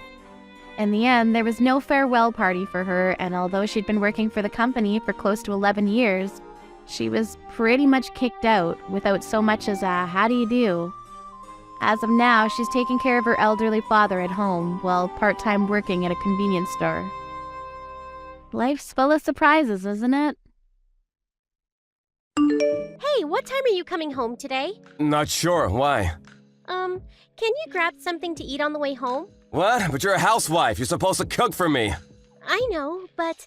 D: In the end, there was no farewell party for her, and although she'd been working for the company for close to 11 years, she was pretty much kicked out without so much as a "how do you do?" As of now, she's taking care of her elderly father at home while part-time working at a convenience store. Life's full of surprises, isn't it?
E: Hey, what time are you coming home today?
A: Not sure. Why?
E: Can you grab something to eat on the way home?
A: What? But you're a housewife. You're supposed to cook for me.
E: I know, but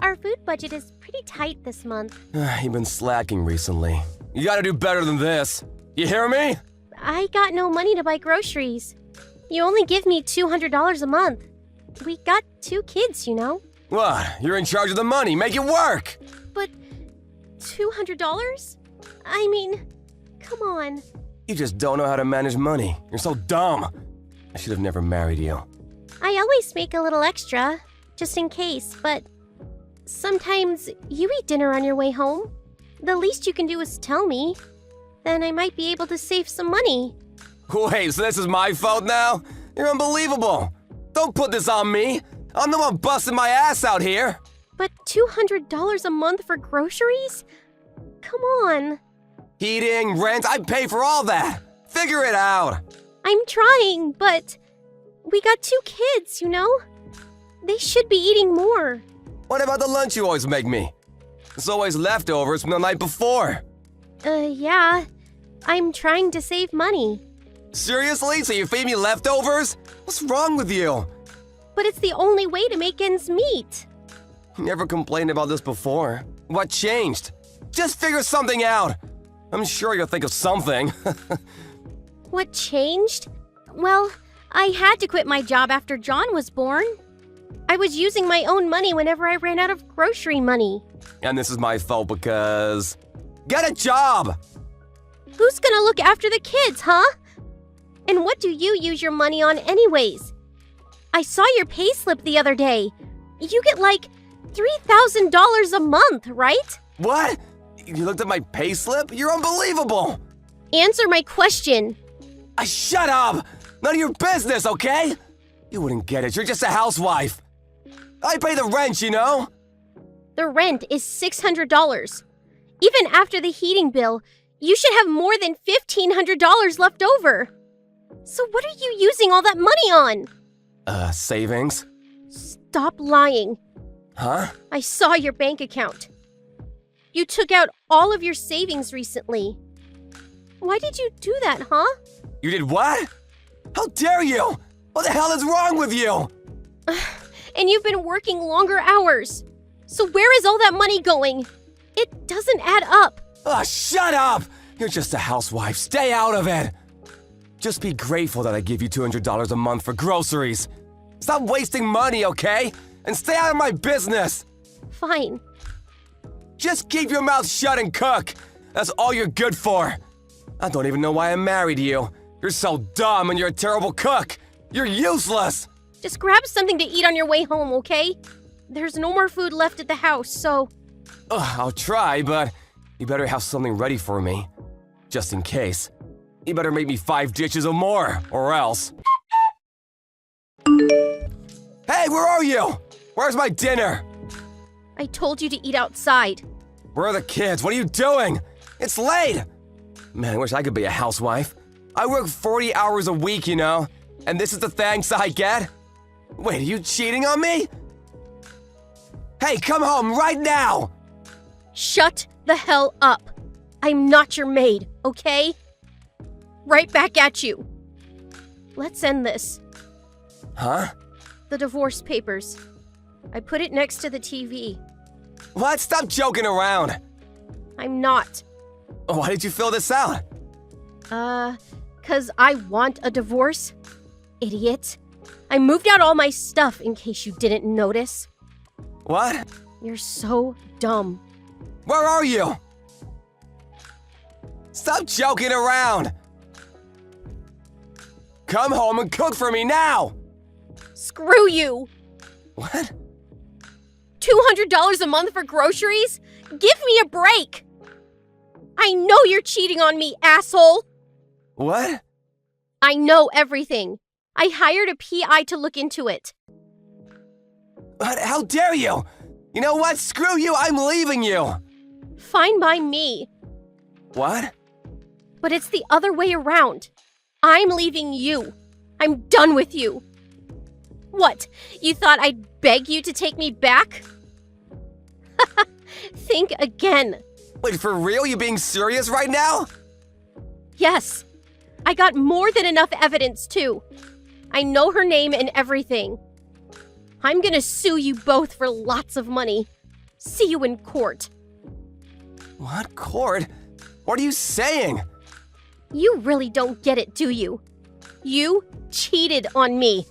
E: our food budget is pretty tight this month.
A: You've been slacking recently. You gotta do better than this. You hear me?
E: I got no money to buy groceries. You only give me $200 a month. We got 2 kids, you know.
A: What? You're in charge of the money. Make it work!
E: But $200? I mean, come on.
A: You just don't know how to manage money. You're so dumb. I should have never married you.
E: I always make a little extra, just in case, but sometimes you eat dinner on your way home. The least you can do is tell me. Then I might be able to save some money.
A: Wait, so this is my fault now? You're unbelievable. Don't put this on me. I'm the one busting my ass out here.
E: But $200 a month for groceries? Come on.
A: Heating, rent, I pay for all that. Figure it out.
E: I'm trying, but we got 2 kids, you know? They should be eating more.
A: What about the lunch you always make me? It's always leftovers from the night before.
E: Yeah. I'm trying to save money.
A: Seriously? So you feed me leftovers? What's wrong with you?
E: But it's the only way to make ends meet.
A: You never complained about this before. What changed? Just figure something out. I'm sure you'll think of something.
E: What changed? Well, I had to quit my job after John was born. I was using my own money whenever I ran out of grocery money.
A: And this is my fault because... Get a job!
E: Who's gonna look after the kids, huh? And what do you use your money on anyways? I saw your payslip the other day. You get like $3,000 a month, right?
A: What? You looked at my payslip? You're unbelievable!
E: Answer my question.
A: Shut up! None of your business, okay? You wouldn't get it. You're just a housewife. I pay the rent, you know?
E: The rent is $600. Even after the heating bill, you should have more than $1,500 left over. So what are you using all that money on?
A: Savings?
E: Stop lying.
A: Huh?
E: I saw your bank account. You took out all of your savings recently. Why did you do that, huh?
A: You did what? How dare you? What the hell is wrong with you?
E: And you've been working longer hours. So where is all that money going? It doesn't add up.
A: Shut up! You're just a housewife. Stay out of it. Just be grateful that I give you $200 a month for groceries. Stop wasting money, okay? And stay out of my business.
E: Fine.
A: Just keep your mouth shut and cook. That's all you're good for. I don't even know why I married you. You're so dumb and you're a terrible cook. You're useless.
E: Just grab something to eat on your way home, okay? There's no more food left at the house, so...
A: I'll try, but you better have something ready for me. Just in case. You better make me 5 dishes or more, or else. Hey, where are you? Where's my dinner?
E: I told you to eat outside.
A: Where are the kids? What are you doing? It's late! Man, I wish I could be a housewife. I work 40 hours a week, you know? And this is the thanks I get? Wait, are you cheating on me? Hey, come home right now!
E: Shut the hell up. I'm not your maid, okay? Right back at you. Let's end this.
A: Huh?
E: The divorce papers. I put it next to the TV.
A: What? Stop joking around.
E: I'm not.
A: Why did you fill this out?
E: 'Cause I want a divorce. Idiot. I moved out all my stuff in case you didn't notice.
A: What?
E: You're so dumb.
A: Where are you? Stop joking around. Come home and cook for me now!
E: Screw you!
A: What?
E: $200 a month for groceries? Give me a break! I know you're cheating on me, asshole!
A: What?
E: I know everything. I hired a PI to look into it.
A: What? How dare you? You know what? Screw you, I'm leaving you!
E: Fine by me.
A: What?
E: But it's the other way around. I'm leaving you. I'm done with you. What? You thought I'd beg you to take me back? Think again.
A: Wait, for real? You being serious right now?
E: Yes. I got more than enough evidence, too. I know her name and everything. I'm gonna sue you both for lots of money. See you in court.
A: What? Court? What are you saying?
E: You really don't get it, do you? You cheated on me.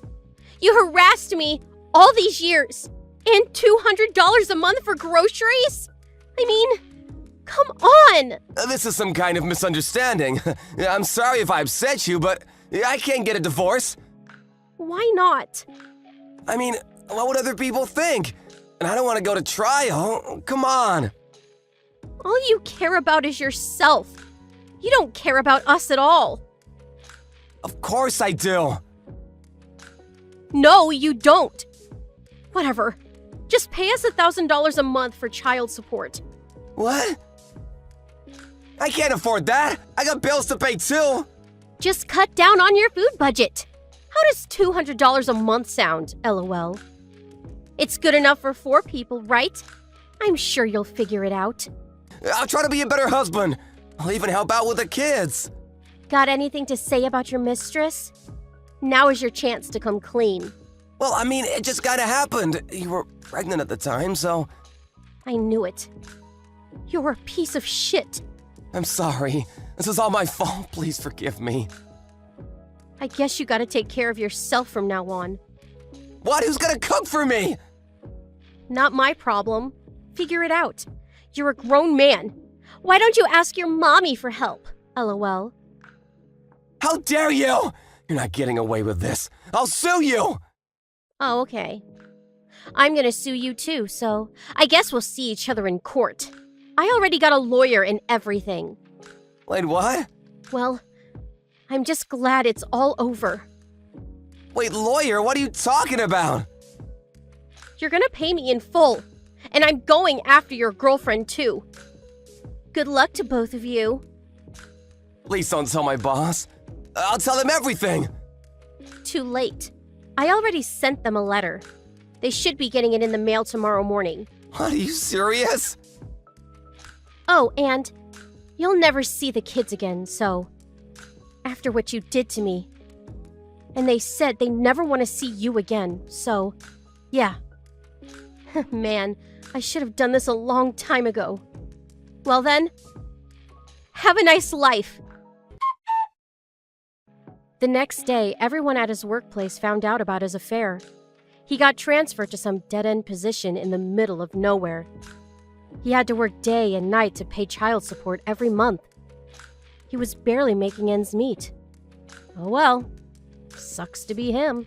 E: You harassed me all these years. And $200 a month for groceries? I mean, come on!
A: This is some kind of misunderstanding. I'm sorry if I upset you, but I can't get a divorce.
E: Why not?
A: I mean, what would other people think? And I don't want to go to trial. Come on.
E: All you care about is yourself. You don't care about us at all.
A: Of course I do.
E: No, you don't. Whatever. Just pay us $1,000 a month for child support.
A: What? I can't afford that. I got bills to pay too.
E: Just cut down on your food budget. How does $200 a month sound, LOL? It's good enough for 4 people, right? I'm sure you'll figure it out.
A: I'll try to be a better husband. I'll even help out with the kids.
E: Got anything to say about your mistress? Now is your chance to come clean.
A: Well, I mean, it just kinda happened. You were pregnant at the time, so...
E: I knew it. You're a piece of shit.
A: I'm sorry. This is all my fault. Please forgive me.
E: I guess you gotta take care of yourself from now on.
A: What? Who's gonna cook for me?
E: Not my problem. Figure it out. You're a grown man. Why don't you ask your mommy for help? LOL.
A: How dare you! You're not getting away with this. I'll sue you!
E: Oh, okay. I'm gonna sue you too, so I guess we'll see each other in court. I already got a lawyer and everything.
A: Wait, what?
E: Well, I'm just glad it's all over.
A: Wait, lawyer, what are you talking about?
E: You're gonna pay me in full, and I'm going after your girlfriend too. Good luck to both of you.
A: Please don't tell my boss. I'll tell him everything.
E: Too late. I already sent them a letter. They should be getting it in the mail tomorrow morning.
A: What, are you serious?
E: Oh, and you'll never see the kids again, so... After what you did to me. And they said they never want to see you again, so... Yeah. Man, I should have done this a long time ago. Well then, have a nice life. The next day, everyone at his workplace found out about his affair. He got transferred to some dead-end position in the middle of nowhere. He had to work day and night to pay child support every month. He was barely making ends meet. Oh well, sucks to be him.